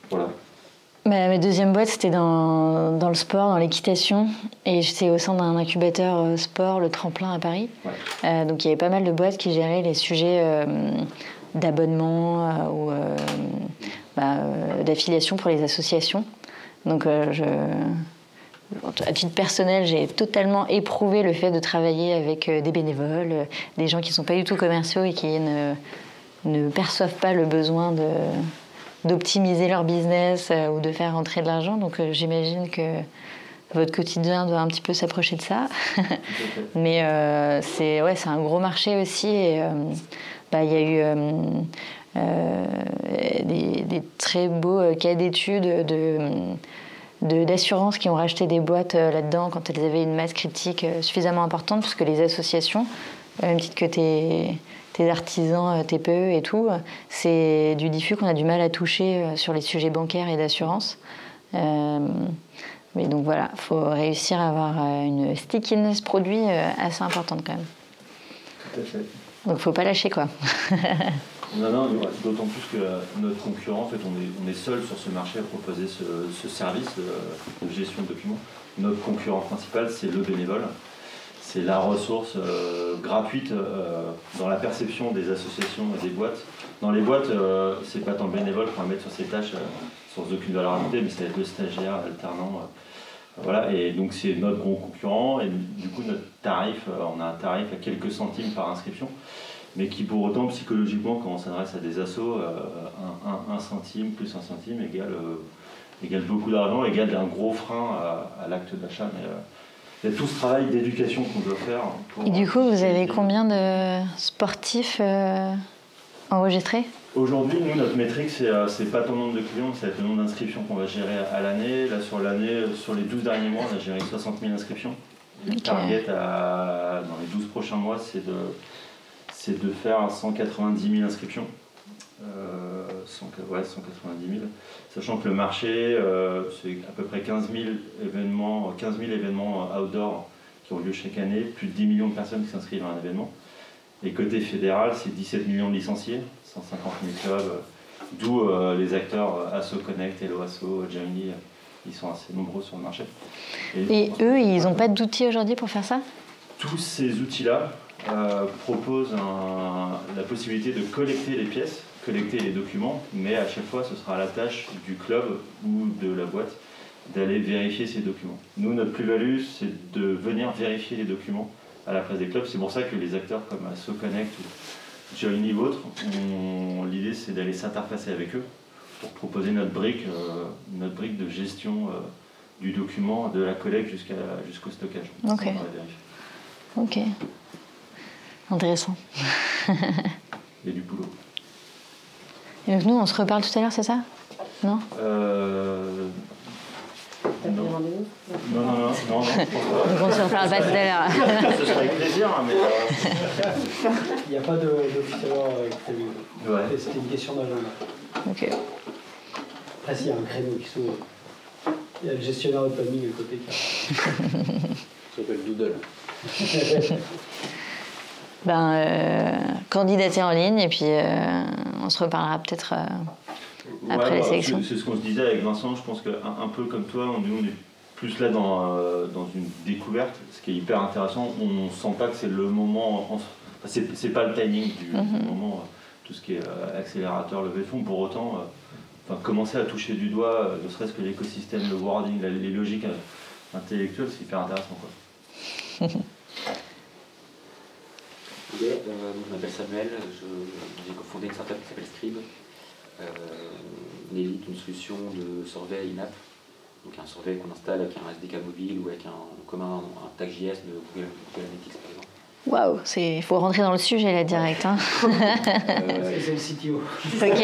[SPEAKER 9] Voilà.
[SPEAKER 1] Ma deuxième boîte, c'était dans le sport, dans l'équitation. Et j'étais au sein d'un incubateur sport, le Tremplin à Paris. Ouais. Donc il y avait pas mal de boîtes qui géraient les sujets d'abonnement ou d'affiliation pour les associations. Donc à titre personnel, j'ai totalement éprouvé le fait de travailler avec des bénévoles, des gens qui ne sont pas du tout commerciaux et qui ne perçoivent pas le besoin d'optimiser leur business ou de faire rentrer de l'argent. Donc j'imagine que votre quotidien doit un petit peu s'approcher de ça. Mais c'est un gros marché aussi. Et il y a eu des très beaux cas d'études d'assurances qui ont racheté des boîtes là-dedans quand elles avaient une masse critique suffisamment importante, parce que les associations, au même titre que tes artisans, TPE et tout, c'est du diffus qu'on a du mal à toucher sur les sujets bancaires et d'assurance. Mais donc voilà, il faut réussir à avoir une stickiness produit assez importante quand même.
[SPEAKER 9] Tout à fait.
[SPEAKER 1] Donc il ne faut pas lâcher quoi.
[SPEAKER 9] Non, d'autant plus que notre concurrent, en fait, on est seul sur ce marché à proposer ce service de gestion de documents. Notre concurrent principal, c'est le bénévole. C'est la ressource gratuite dans la perception des associations et des boîtes. Dans les boîtes, c'est pas tant le bénévole qu'on va mettre sur ses tâches sans aucune valeur ajoutée, mais ça va être le stagiaire, alternant. Voilà, et donc c'est notre gros concurrent. Et du coup, notre tarif, on a un tarif à quelques centimes par inscription, mais qui pour autant, psychologiquement, quand on s'adresse à des assos, un centime plus un centime égale beaucoup d'argent, égale un gros frein à l'acte d'achat. il y a tout ce travail d'éducation qu'on doit faire.
[SPEAKER 1] Et du coup, vous avez combien de sportifs enregistrés ?
[SPEAKER 9] Aujourd'hui, nous, notre métrique, c'est pas ton nombre de clients, c'est le nombre d'inscriptions qu'on va gérer à l'année. Là, sur l'année, sur les 12 derniers mois, on a géré 60 000 inscriptions. Le target dans les 12 prochains mois, c'est de faire 190 000 inscriptions. 190 000. Sachant que le marché, c'est à peu près 15 000 événements outdoor qui ont lieu chaque année, plus de 10 millions de personnes qui s'inscrivent à un événement. Et côté fédéral, c'est 17 millions de licenciés, 150 000 clubs, d'où les acteurs Asso Connect, Hello Asso, Gemini, ils sont assez nombreux sur le marché.
[SPEAKER 1] Et eux, ils n'ont pas d'outils aujourd'hui pour faire ça ?
[SPEAKER 9] Tous ces outils-là proposent la possibilité de collecter les pièces, collecter les documents, mais à chaque fois, ce sera à la tâche du club ou de la boîte d'aller vérifier ces documents. Nous, notre plus-value, c'est de venir vérifier les documents à la place des clubs. C'est pour ça que les acteurs comme Asso Connect ou Joiny ou autres, l'idée c'est d'aller s'interfacer avec eux pour proposer notre brique de gestion du document, de la collecte jusqu'au stockage.
[SPEAKER 1] Ok. Ok. Intéressant.
[SPEAKER 9] Il y a du boulot.
[SPEAKER 1] Et donc nous, on se reparle tout à l'heure, c'est ça ? Non ?
[SPEAKER 3] T'as pris rendez-vous ?
[SPEAKER 9] Non.
[SPEAKER 1] Donc on ne se reparle pas tout à l'heure.
[SPEAKER 9] Ce serait avec plaisir, mais...
[SPEAKER 5] Il n'y a pas d'officiellement prévu.
[SPEAKER 9] Ouais.
[SPEAKER 5] C'était une question d'agenda.
[SPEAKER 1] Ok.
[SPEAKER 5] Après, s'il y a un créneau qui s'ouvre, il y a le gestionnaire de planning à côté qui
[SPEAKER 10] Ça s'appelle Doodle.
[SPEAKER 1] Candidater en ligne et puis on se reparlera peut-être après les sélections.
[SPEAKER 9] C'est ce qu'on se disait avec Vincent, je pense qu'un peu comme toi, nous on est plus là dans une découverte, ce qui est hyper intéressant. On ne sent pas que c'est le moment, c'est pas le timing du moment, tout ce qui est accélérateur, levée de fonds. Pour autant, commencer à toucher du doigt, ne serait-ce que l'écosystème, le wording, les logiques intellectuelles, c'est hyper intéressant, quoi.
[SPEAKER 10] Je m'appelle Samuel, j'ai cofondé une startup qui s'appelle Scribe. On édite une solution de survey in-app, donc un survey qu'on installe avec un SDK mobile ou avec un tag JS de Google Analytics par exemple.
[SPEAKER 1] Waouh, il faut rentrer dans le sujet là direct. Hein.
[SPEAKER 5] c'est le CTO.
[SPEAKER 1] Ok.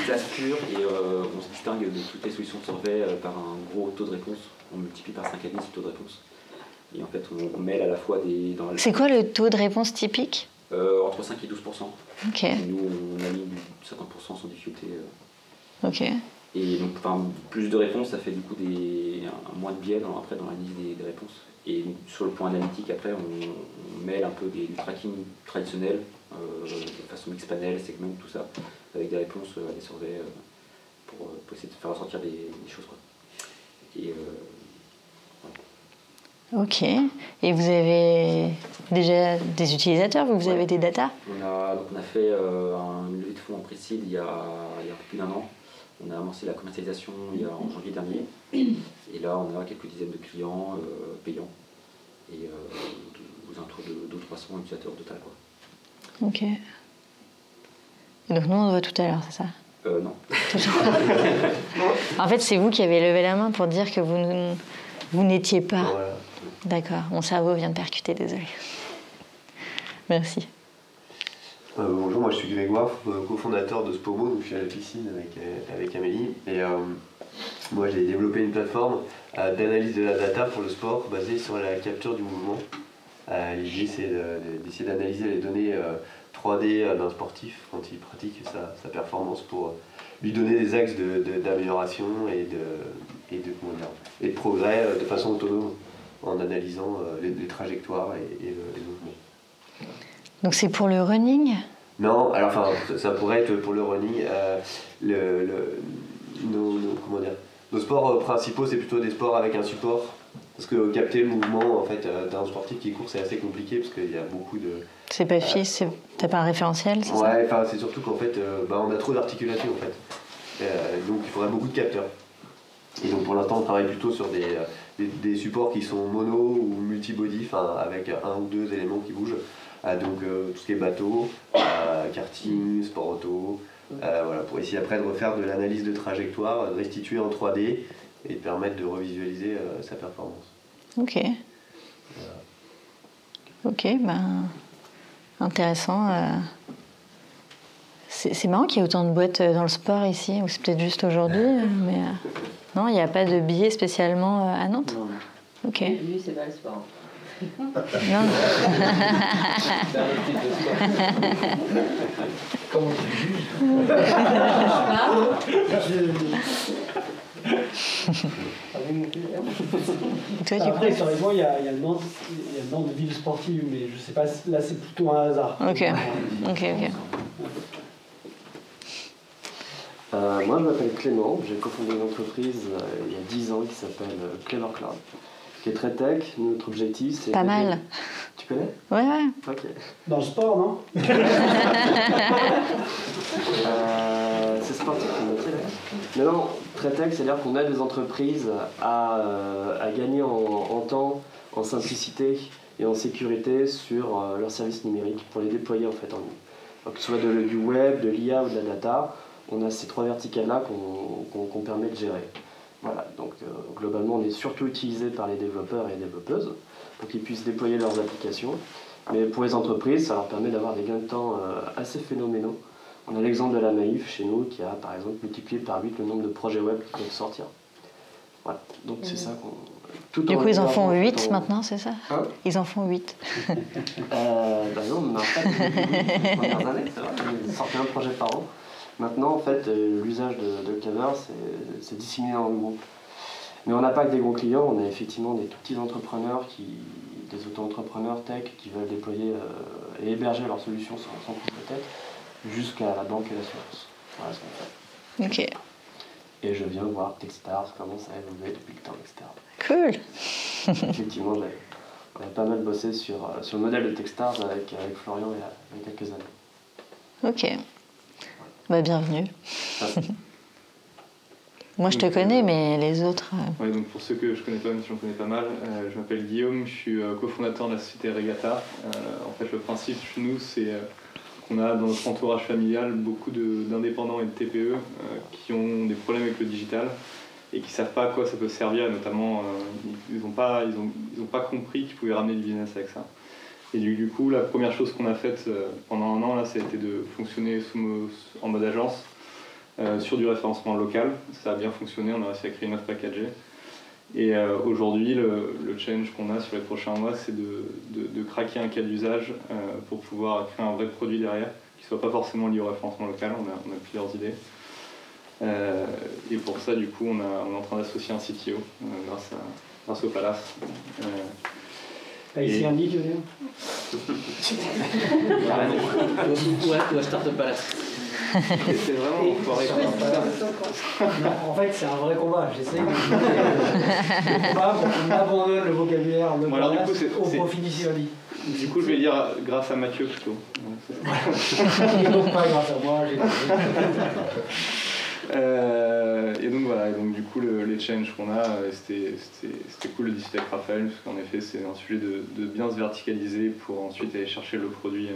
[SPEAKER 10] C'est assez pur et on se distingue de toutes les solutions de survey par un gros taux de réponse. On multiplie par 5 à 10 le taux de réponse. Et en fait, on mêle à la fois des...
[SPEAKER 1] C'est quoi le taux de réponse typique ?
[SPEAKER 10] Entre 5 et 12%.
[SPEAKER 1] Ok.
[SPEAKER 10] Et nous, on aligne 50% sans difficulté.
[SPEAKER 1] Ok.
[SPEAKER 10] Et donc, plus de réponses, ça fait du coup moins de biais après dans la liste des réponses. Et donc, sur le point analytique, après, on mêle un peu du tracking traditionnel, de façon Mixpanel, segment, tout ça, avec des réponses à des surveys pour essayer de faire ressortir des choses, quoi. Et,
[SPEAKER 1] voilà. Ok. Et vous avez déjà des utilisateurs, vous avez des datas ?
[SPEAKER 10] On a fait une levée de fonds en pré-seed il y a un peu plus d'un an. On a amorcé la commercialisation en janvier dernier. Et là, on a quelques dizaines de clients payants. Et aux alentours de 200-300 utilisateurs au total, quoi.
[SPEAKER 1] Ok. Et donc nous, on se voit tout à l'heure, c'est ça ?
[SPEAKER 10] Non.
[SPEAKER 1] En fait, c'est vous qui avez levé la main pour dire que vous n'étiez pas. Voilà. D'accord. Mon cerveau vient de percuter, désolé. Merci.
[SPEAKER 11] Bonjour, moi je suis Grégoire, cofondateur de Spomo, donc je suis à la piscine avec Amélie. Et moi j'ai développé une plateforme d'analyse de la data pour le sport basée sur la capture du mouvement. L'idée c'est d'essayer d'analyser les données 3D d'un sportif quand il pratique sa performance pour lui donner des axes d'amélioration et de progrès de façon autonome en analysant les trajectoires et le mouvement.
[SPEAKER 1] Donc c'est pour le running ?
[SPEAKER 11] Non, alors ça pourrait être pour le running. Nos sports principaux, c'est plutôt des sports avec un support. Parce que capter le mouvement en fait, d'un sportif qui court, c'est assez compliqué parce qu'il y a beaucoup de...
[SPEAKER 1] C'est pas fixe, t'as pas un référentiel, c'est ça ?
[SPEAKER 11] Ouais, c'est surtout qu'en fait, on a trop d'articulations en fait. Donc il faudrait beaucoup de capteurs. Et donc pour l'instant, on travaille plutôt sur des supports qui sont mono ou multi-body, avec un ou deux éléments qui bougent. Donc tout ce qui est bateau, karting, sport auto, Voilà, pour essayer après de refaire de l'analyse de trajectoire, de restituer en 3D et de permettre de revisualiser sa performance.
[SPEAKER 1] Ok.
[SPEAKER 11] Voilà.
[SPEAKER 1] Ok, ben intéressant. C'est marrant qu'il y ait autant de boîtes dans le sport ici, ou c'est peut-être juste aujourd'hui, mais non, il n'y a pas de billets spécialement à Nantes.
[SPEAKER 3] Non.
[SPEAKER 1] Ok.
[SPEAKER 3] Lui, c'est pas le sport.
[SPEAKER 1] Non.
[SPEAKER 4] C'est un autre type de sport.
[SPEAKER 5] Comment tu juges Après, sérieusement, il y a Nantes, ville sportive, mais je sais pas, là c'est plutôt un hasard.
[SPEAKER 1] Ok.
[SPEAKER 12] Moi, je m'appelle Clément, j'ai cofondé une entreprise il y a 10 ans qui s'appelle Clever Cloud, qui est très tech. Notre objectif, c'est...
[SPEAKER 1] Pas mal.
[SPEAKER 12] Tu connais ?
[SPEAKER 1] Ouais.
[SPEAKER 12] Ok.
[SPEAKER 5] Dans le sport, non
[SPEAKER 12] C'est sportif, mais non, très tech, c'est-à-dire qu'on aide les entreprises à gagner en temps, en simplicité et en sécurité sur leurs services numériques pour les déployer en fait en ligne. Donc, que ce soit du web, de l'IA ou de la data, on a ces 3 verticales-là qu'on permet de gérer. Voilà, donc globalement, on est surtout utilisé par les développeurs et les développeuses pour qu'ils puissent déployer leurs applications. Mais pour les entreprises, ça leur permet d'avoir des gains de temps assez phénoménaux. On a l'exemple de la Maïf chez nous qui a par exemple multiplié par 8 le nombre de projets web qui peuvent sortir. Voilà, donc c'est ça qu'on...
[SPEAKER 1] Du coup, ils en font 8 maintenant, c'est ça ?
[SPEAKER 12] Hein ?
[SPEAKER 1] Ils en font 8.
[SPEAKER 12] Non, on n'a pas les premières années, c'est vrai. Ils sortaient un projet par an. Maintenant, en fait, l'usage de Clever, c'est disséminé dans le groupe. Mais on n'a pas que des gros clients, on a effectivement des tout petits entrepreneurs, des auto-entrepreneurs tech qui veulent déployer et héberger leurs solutions sans prise de tête, jusqu'à la banque et l'assurance. Voilà ce qu'on fait.
[SPEAKER 1] Ok.
[SPEAKER 12] Et je viens voir Techstars, comment ça a évolué depuis le temps, etc.
[SPEAKER 1] Cool.
[SPEAKER 12] Effectivement, on a pas mal bossé sur le modèle de Techstars avec Florian il y a quelques années.
[SPEAKER 1] Ok. Bah, bienvenue. Moi, je te connais, mais les autres...
[SPEAKER 2] Ouais, donc pour ceux que je connais pas, même si j'en connais pas mal, je m'appelle Guillaume, je suis cofondateur de la société Regatta. En fait, le principe chez nous, c'est qu'on a dans notre entourage familial beaucoup d'indépendants et de TPE qui ont des problèmes avec le digital et qui savent pas à quoi ça peut servir. Et notamment, ils ont pas compris qu'ils pouvaient ramener du business avec ça. Et du coup, la première chose qu'on a faite pendant un an, là, ça a été de fonctionner en mode agence sur du référencement local. Ça a bien fonctionné, on a réussi à créer une offre packagée. Et aujourd'hui, le challenge qu'on a sur les prochains mois, c'est de craquer un cas d'usage pour pouvoir créer un vrai produit derrière, qui ne soit pas forcément lié au référencement local. On a plusieurs idées. Et pour ça, du coup, on est en train d'associer un CTO grâce au Palace.
[SPEAKER 5] T'as ici un nid, tu veux dire
[SPEAKER 13] Ou à Startup Palace.
[SPEAKER 2] C'est vraiment enfoiré.
[SPEAKER 5] Non, en fait, c'est un vrai combat. J'essaie de on abandonne le vocabulaire de Palace au profit d'Issioli.
[SPEAKER 2] Du coup, je vais dire grâce à Mathieu plutôt.
[SPEAKER 5] Et donc pas grâce à moi.
[SPEAKER 2] Et donc voilà, et donc du coup les challenges qu'on a, c'était cool de discuter avec Raphaël, parce qu'en effet c'est un sujet de bien se verticaliser pour ensuite aller chercher le produit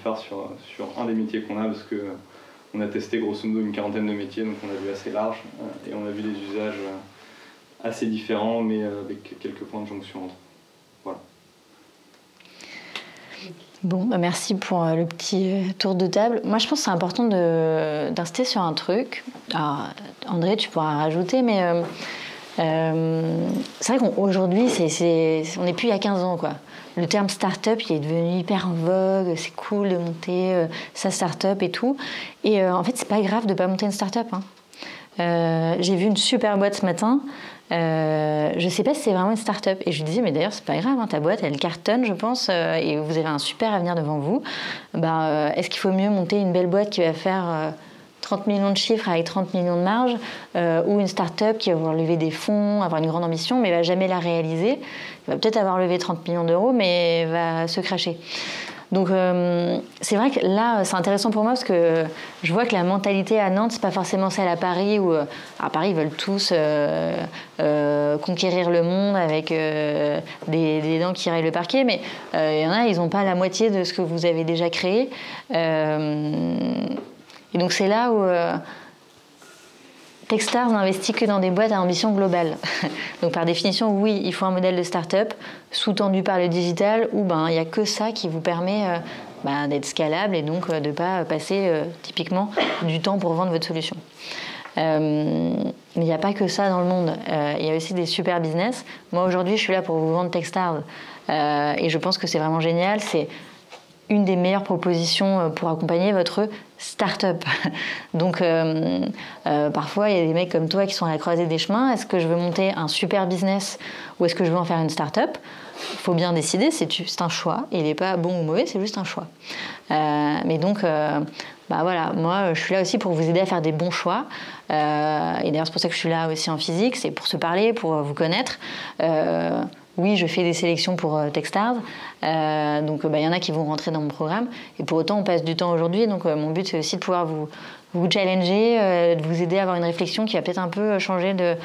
[SPEAKER 2] phare sur un des métiers qu'on a, parce que on a testé grosso modo une 40aine de métiers, donc on a vu assez large, et on a vu des usages assez différents, mais avec quelques points de jonction entre. Voilà.
[SPEAKER 1] Bon, bah merci pour le petit tour de table. Moi, je pense que c'est important d'insister sur un truc. Alors, André, tu pourras rajouter, mais c'est vrai qu'aujourd'hui, on n'est plus il y a 15 ans, quoi. Le terme start-up, il est devenu hyper en vogue, c'est cool de monter sa start-up et tout. Et en fait, c'est pas grave de pas monter une start-up, hein. J'ai vu une super boîte ce matin. Je sais pas si c'est vraiment une start-up. Et je lui disais, mais d'ailleurs, c'est pas grave, hein, ta boîte, elle cartonne, je pense, et vous avez un super avenir devant vous. Est-ce qu'il faut mieux monter une belle boîte qui va faire 30 millions de chiffres avec 30 millions de marge, ou une start-up qui va avoir levé des fonds, avoir une grande ambition, mais va jamais la réaliser. Il va peut-être avoir levé 30 millions d'euros, mais va se cracher. Donc c'est vrai que là, c'est intéressant pour moi parce que je vois que la mentalité à Nantes, c'est pas forcément celle à Paris où à Paris ils veulent tous conquérir le monde avec des dents qui rayent le parquet, mais il y en a, ils n'ont pas la moitié de ce que vous avez déjà créé. Et donc c'est là où Techstars n'investit que dans des boîtes à ambition globale. Donc par définition, oui, il faut un modèle de start-up sous-tendu par le digital où il n'y a que ça qui vous permet d'être scalable et donc de ne pas passer typiquement du temps pour vendre votre solution. Mais il n'y a pas que ça dans le monde. Il y a aussi des super business. Moi aujourd'hui, je suis là pour vous vendre Techstars et je pense que c'est vraiment génial. C'est une des meilleures propositions pour accompagner votre start-up. Donc, parfois, il y a des mecs comme toi qui sont à la croisée des chemins. Est-ce que je veux monter un super business ou est-ce que je veux en faire une start-up ? Il faut bien décider, c'est un choix. Il n'est pas bon ou mauvais, c'est juste un choix. Mais donc, voilà, moi, je suis là aussi pour vous aider à faire des bons choix. Et d'ailleurs, c'est pour ça que je suis là aussi en physique, c'est pour se parler, pour vous connaître. Oui, je fais des sélections pour Techstars, donc il y en a qui vont rentrer dans mon programme. Et pour autant, on passe du temps aujourd'hui, donc mon but, c'est aussi de pouvoir vous challenger, de vous aider à avoir une réflexion qui va peut-être un peu changer de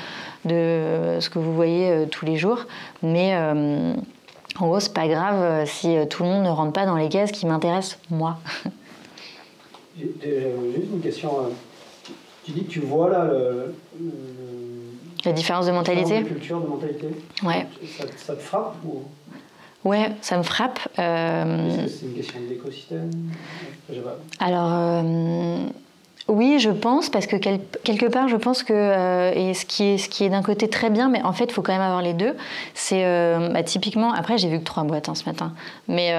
[SPEAKER 1] ce que vous voyez tous les jours. Mais en gros, c'est pas grave si tout le monde ne rentre pas dans les cases qui m'intéressent, moi.
[SPEAKER 5] Juste une question. Tu dis que tu vois là
[SPEAKER 1] la différence de mentalité.
[SPEAKER 5] De culture, de mentalité.
[SPEAKER 1] Ouais.
[SPEAKER 5] Ça te frappe ou...
[SPEAKER 1] Ouais, ça me frappe.
[SPEAKER 5] Est-ce que c'est une question d'écosystème ?
[SPEAKER 1] Alors, oui, je pense, parce que quelque part, je pense que, et ce qui est d'un côté très bien, mais en fait, il faut quand même avoir les deux, c'est typiquement, après j'ai vu que 3 boîtes ce matin, mais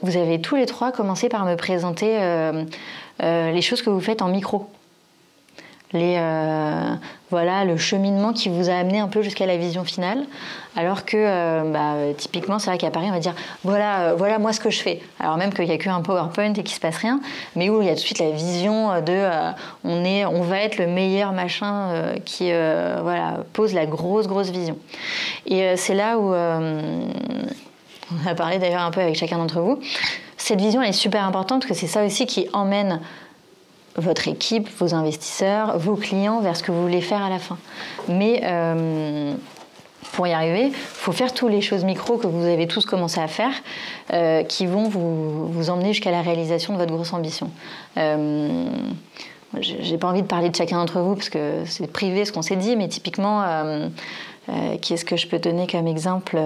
[SPEAKER 1] vous avez tous les 3 commencé par me présenter les choses que vous faites en micro. Le cheminement qui vous a amené un peu jusqu'à la vision finale, alors que typiquement c'est vrai qu'à Paris on va dire voilà moi ce que je fais, alors même qu'il n'y a qu'un PowerPoint et qu'il se passe rien, mais où il y a tout de suite la vision de on va être le meilleur machin qui pose la grosse vision. Et c'est là où on a parlé d'ailleurs un peu avec chacun d'entre vous, cette vision elle est super importante parce que c'est ça aussi qui emmène votre équipe, vos investisseurs, vos clients vers ce que vous voulez faire à la fin. Mais pour y arriver, il faut faire toutes les choses micro que vous avez tous commencé à faire qui vont vous emmener jusqu'à la réalisation de votre grosse ambition. J'ai pas envie de parler de chacun d'entre vous parce que c'est privé ce qu'on s'est dit, mais typiquement, qui est-ce que je peux donner comme exemple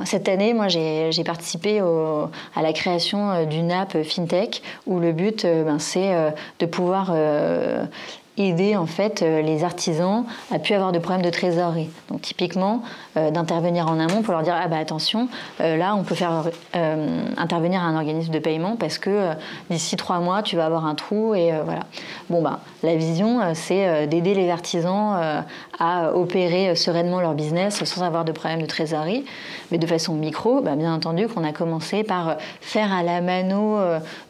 [SPEAKER 1] cette année, moi, j'ai participé à la création d'une app FinTech où le but, c'est de pouvoir aider en fait les artisans à plus avoir de problèmes de trésorerie. Donc typiquement d'intervenir en amont pour leur dire attention, là on peut faire intervenir un organisme de paiement parce que d'ici 3 mois tu vas avoir un trou et voilà. La vision c'est d'aider les artisans à opérer sereinement leur business sans avoir de problème de trésorerie, mais de façon micro, bien entendu qu'on a commencé par faire à la mano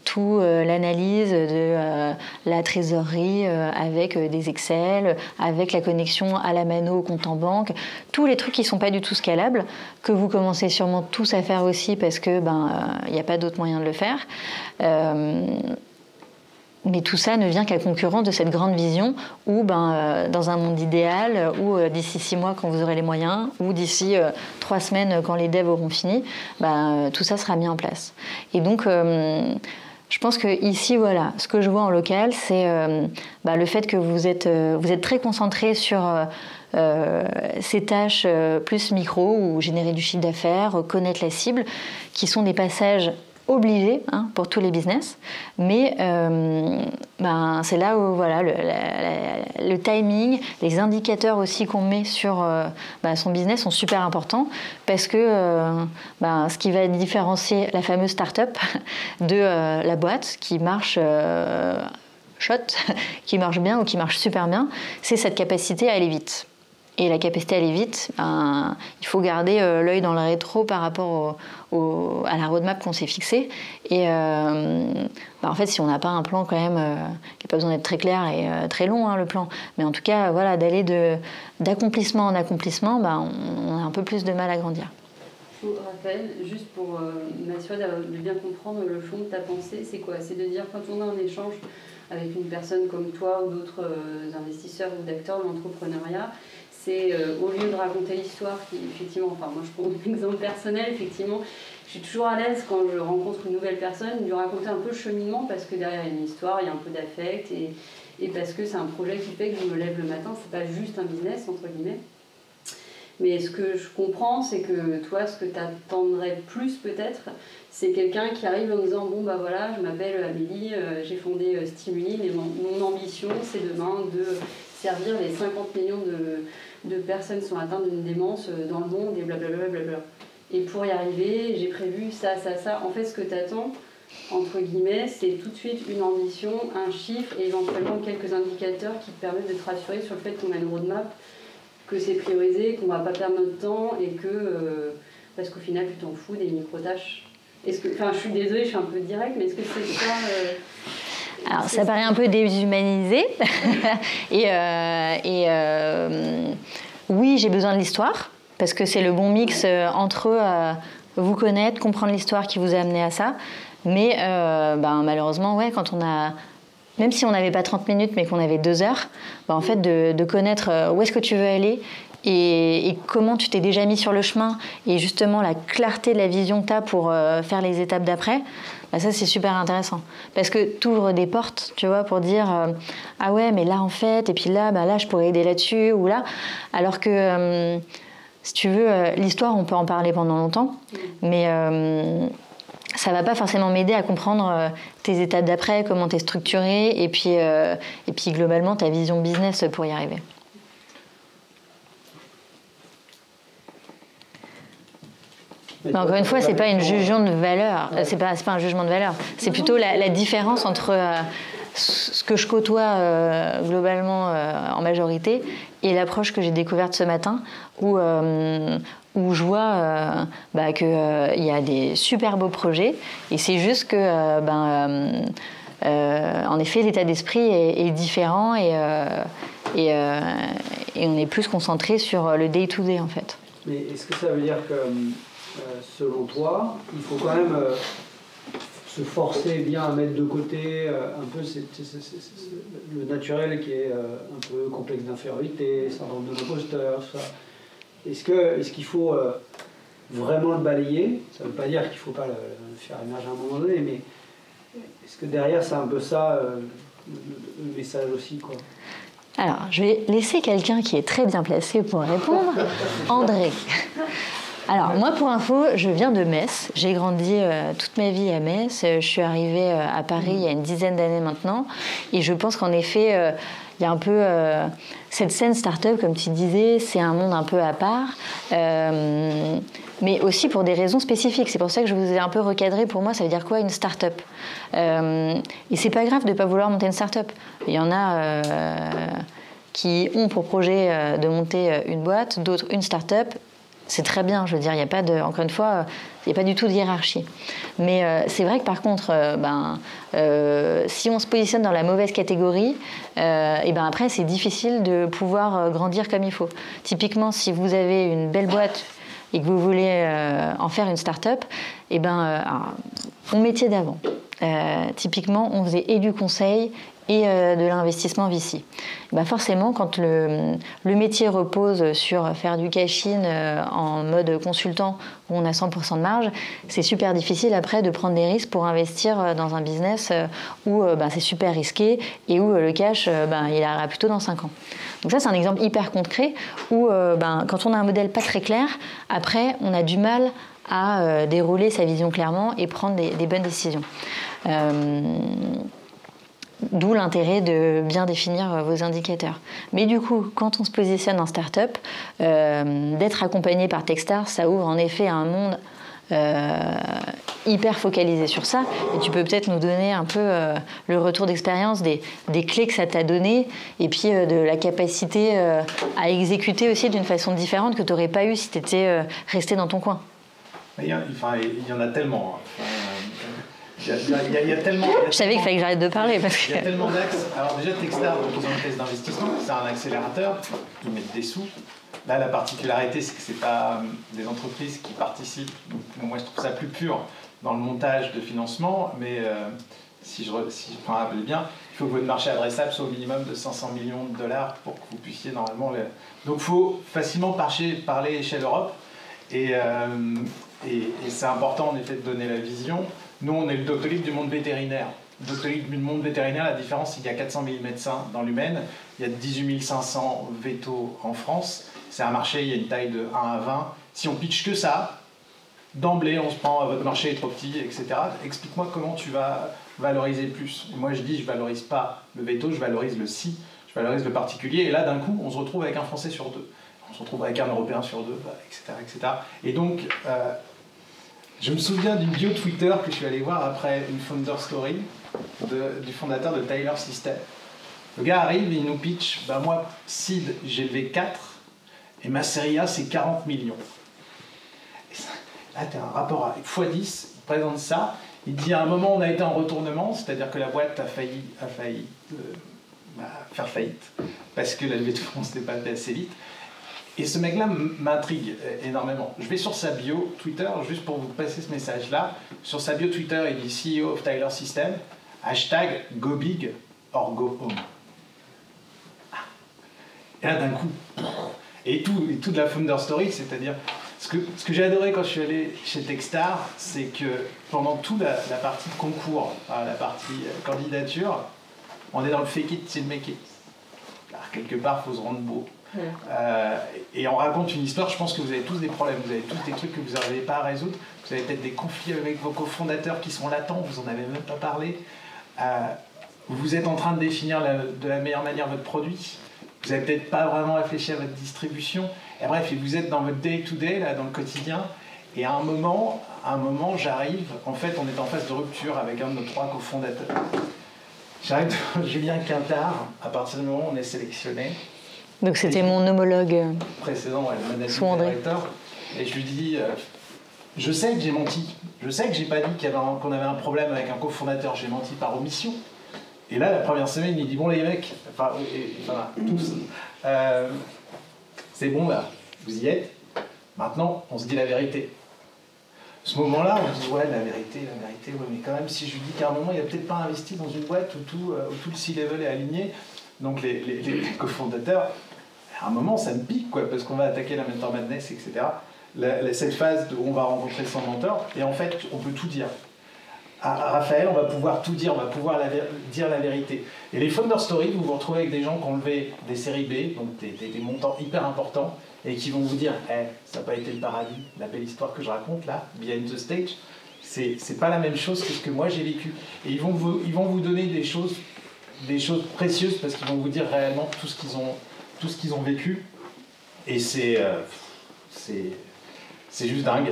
[SPEAKER 1] tout l'analyse de la trésorerie avec des Excel, avec la connexion à la mano au compte en banque, tous les trucs qui ne sont pas du tout scalables, que vous commencez sûrement tous à faire aussi parce que y a pas d'autre moyen de le faire. Mais tout ça ne vient qu'à concurrence de cette grande vision où, dans un monde idéal, ou d'ici 6 mois quand vous aurez les moyens, ou d'ici 3 semaines quand les devs auront fini, tout ça sera mis en place. Et donc, je pense que ici, voilà, ce que je vois en local, c'est le fait que vous êtes très concentré sur ces tâches plus micro, ou générer du chiffre d'affaires, connaître la cible, qui sont des passages obligés pour tous les business, mais c'est là où le timing, les indicateurs aussi qu'on met sur son business sont super importants parce que ce qui va différencier la fameuse start-up de la boîte qui marche qui marche bien ou qui marche super bien, c'est cette capacité à aller vite. Et la capacité à aller vite, il faut garder l'œil dans le rétro par rapport à la roadmap qu'on s'est fixée. Et en fait, si on n'a pas un plan quand même, qui n'a pas besoin d'être très clair et très long, le plan, mais en tout cas, d'aller d'accomplissement en accomplissement, on a un peu plus de mal à grandir.
[SPEAKER 8] Raphaël, juste pour m'assurer de bien comprendre le fond de ta pensée, c'est quoi ? C'est de dire quand on a un échange avec une personne comme toi ou d'autres investisseurs ou d'acteurs de l'entrepreneuriat, c'est au lieu de raconter l'histoire qui, effectivement, moi je prends mon exemple personnel, effectivement, suis toujours à l'aise quand je rencontre une nouvelle personne, de lui raconter un peu le cheminement, parce que derrière il y a une histoire, il y a un peu d'affect, et parce que c'est un projet qui fait que je me lève le matin, c'est pas juste un business, entre guillemets. Mais ce que je comprends, c'est que toi, ce que tu attendrais plus peut-être, c'est quelqu'un qui arrive en disant bon bah voilà, je m'appelle Amélie, j'ai fondé Stimuline et mon ambition c'est demain de servir les 50 millions de personnes qui sont atteintes d'une démence dans le monde et blablabla. Et pour y arriver, j'ai prévu ça, ça, ça. En fait, ce que tu attends, entre guillemets, c'est tout de suite une ambition, un chiffre et éventuellement quelques indicateurs qui te permettent de te rassurer sur le fait qu'on a une roadmap, que c'est priorisé, qu'on va pas perdre notre temps et que parce qu'au final tu t'en fous des micro-tâches. Enfin, je suis désolée, je suis un peu directe, mais est-ce que c'est ça
[SPEAKER 1] Alors, ça paraît un peu déshumanisé. Oui, j'ai besoin de l'histoire, parce que c'est le bon mix entre vous connaître, comprendre l'histoire qui vous a amené à ça. Mais malheureusement, ouais, quand on a... Même si on n'avait pas 30 minutes, mais qu'on avait 2 heures, en fait, de connaître où est-ce que tu veux aller et comment tu t'es déjà mis sur le chemin et justement la clarté de la vision que tu as pour faire les étapes d'après, ça, c'est super intéressant. Parce que tu ouvres des portes, tu vois, pour dire ah ouais, mais là, en fait, et puis là, là, je pourrais aider là-dessus ou là. Alors que, si tu veux, l'histoire, on peut en parler pendant longtemps, mais... ça va pas forcément m'aider à comprendre tes étapes d'après, comment tu es structuré, et puis globalement ta vision business pour y arriver. Mais encore une fois, c'est pas une jugement de valeur. C'est pas un jugement de valeur. C'est plutôt la différence entre ce que je côtoie globalement en majorité et l'approche que j'ai découverte ce matin où je vois qu'il y a des super beaux projets et c'est juste que en effet l'état d'esprit est différent et on est plus concentré sur le day-to-day en fait.
[SPEAKER 5] Mais est-ce que ça veut dire que selon toi, il faut quand même se forcer bien à mettre de côté un peu le naturel qui est un peu complexe d'infériorité, syndrome de l'imposteur, tout ça. Est-ce qu'il faut vraiment le balayer? Ça ne veut pas dire qu'il ne faut pas le faire émerger à un moment donné, mais est-ce que derrière c'est un peu ça le message aussi, quoi?
[SPEAKER 1] Alors, je vais laisser quelqu'un qui est très bien placé pour répondre. André. Alors, moi, pour info, je viens de Metz. J'ai grandi toute ma vie à Metz. Je suis arrivée à Paris il y a une dizaine d'années maintenant. Et je pense qu'en effet, il y a un peu cette scène start-up, comme tu disais, c'est un monde un peu à part. Mais aussi pour des raisons spécifiques. C'est pour ça que je vous ai un peu recadré. Pour moi, ça veut dire quoi une start-up? Et c'est pas grave de ne pas vouloir monter une start-up. Il y en a qui ont pour projet de monter une boîte, d'autres une start-up. C'est très bien, je veux dire, il n'y a pas de, encore une fois, il n'y a pas du tout de hiérarchie. Mais c'est vrai que par contre, si on se positionne dans la mauvaise catégorie, et après c'est difficile de pouvoir grandir comme il faut. Typiquement, si vous avez une belle boîte et que vous voulez en faire une start-up, mon métier d'avant, typiquement, on faisait et du conseil et de l'investissement VC. Forcément, quand le métier repose sur faire du cash-in en mode consultant où on a 100% de marge, c'est super difficile après de prendre des risques pour investir dans un business où c'est super risqué et où le cash, il arrivera plutôt dans 5 ans. Donc ça, c'est un exemple hyper concret où quand on a un modèle pas très clair, après, on a du mal à dérouler sa vision clairement et prendre des bonnes décisions. D'où l'intérêt de bien définir vos indicateurs. Mais du coup, quand on se positionne en start-up, d'être accompagné par Techstars, ça ouvre en effet un monde hyper focalisé sur ça. Et tu peux peut-être nous donner un peu le retour d'expérience des clés que ça t'a donné et puis de la capacité à exécuter aussi d'une façon différente que tu n'aurais pas eu si tu étais resté dans ton coin.
[SPEAKER 7] Il y en a tellement. Il y a tellement.
[SPEAKER 1] Je savais qu'il fallait que j'arrête de parler parce que.
[SPEAKER 7] Il y a tellement d'axes. Alors déjà, Techstars, ils ont une thèse d'investissement, c'est un accélérateur, ils mettent des sous. Là, la particularité, c'est que c'est pas des entreprises qui participent. Donc, moi, je trouve ça plus pur dans le montage de financement, mais si je me rappelle bien, il faut que votre marché adressable soit au minimum de 500 millions de dollars pour que vous puissiez normalement. Donc, il faut facilement parler échelle Europe. Et et c'est important en effet de donner la vision. Nous, on est le Doctolib du monde vétérinaire. Le Doctolib du monde vétérinaire, la différence, c'est qu'il y a 400 000 médecins dans l'humaine, il y a 18 500 vétos en France, c'est un marché, il y a une taille de 1 à 20. Si on pitch que ça, d'emblée, on se prend, votre marché est trop petit, etc. Explique-moi comment tu vas valoriser plus. Et moi, je dis, je valorise pas le veto, je valorise le si, je valorise le particulier. Et là, d'un coup, on se retrouve avec un Français sur 2. On se retrouve avec un Européen sur 2, etc., etc. Et donc, je me souviens d'une bio Twitter que je suis allé voir après une founder story du fondateur de Tyler System. Le gars arrive, il nous pitch, moi, seed, j'ai levé 4, et ma série A, c'est 40 millions. Et ça, là, tu as un rapport avec x10, il présente ça, il dit à un moment, on a été en retournement, c'est-à-dire que la boîte a failli faire faillite, parce que la levée de fonds n'était pas fait assez vite. Et ce mec-là m'intrigue énormément. Je vais sur sa bio Twitter, juste pour vous passer ce message-là. Sur sa bio Twitter, il dit CEO of Tyler System, hashtag go big or go home. Et là, d'un coup, et tout de la founder story, c'est-à-dire, ce que j'ai adoré quand je suis allé chez Techstar, c'est que pendant toute la partie concours, la partie candidature, on est dans le fake it till make it. Alors, quelque part, il faut se rendre beau. Et on raconte une histoire, je pense que vous avez tous des problèmes, vous avez tous des trucs que vous n'arrivez pas à résoudre, vous avez peut-être des conflits avec vos cofondateurs qui sont latents, vous n'en avez même pas parlé, vous êtes en train de définir de la meilleure manière votre produit, vous n'avez peut-être pas vraiment réfléchi à votre distribution, et bref, vous êtes dans votre day-to-day, là, dans le quotidien, et à un moment j'arrive, en fait on est en phase de rupture avec un de nos 3 cofondateurs. J'arrive devant Julien Quintard, à partir du moment où on est sélectionné.
[SPEAKER 1] Donc c'était mon homologue
[SPEAKER 7] précédent, le managing director, et je lui dis, je sais que j'ai menti, je sais que j'ai pas dit qu'on avait un problème avec un cofondateur, j'ai menti par omission. Et là, la première semaine, il dit, bon les mecs, tous, c'est bon là, vous y êtes, maintenant on se dit la vérité. À ce moment-là, on se dit, ouais, la vérité, ouais, mais quand même, si je lui dis qu'à un moment, il n'a peut-être pas investi dans une boîte où tout le C-level est aligné, donc les cofondateurs, à un moment, ça me pique, quoi, parce qu'on va attaquer la Mentor Madness, etc. Cette phase où on va rencontrer son mentor, et en fait, on peut tout dire. À Raphaël, on va pouvoir tout dire, on va pouvoir dire la vérité. Et les Founder Stories, vous vous retrouvez avec des gens qui ont levé des séries B, donc des montants hyper importants, et qui vont vous dire, ça n'a pas été le paradis, la belle histoire que je raconte là, behind the stage, c'est pas la même chose que ce que moi j'ai vécu. Et ils vont vous donner des choses précieuses, parce qu'ils vont vous dire réellement tout ce qu'ils ont vécu. Et c'est juste dingue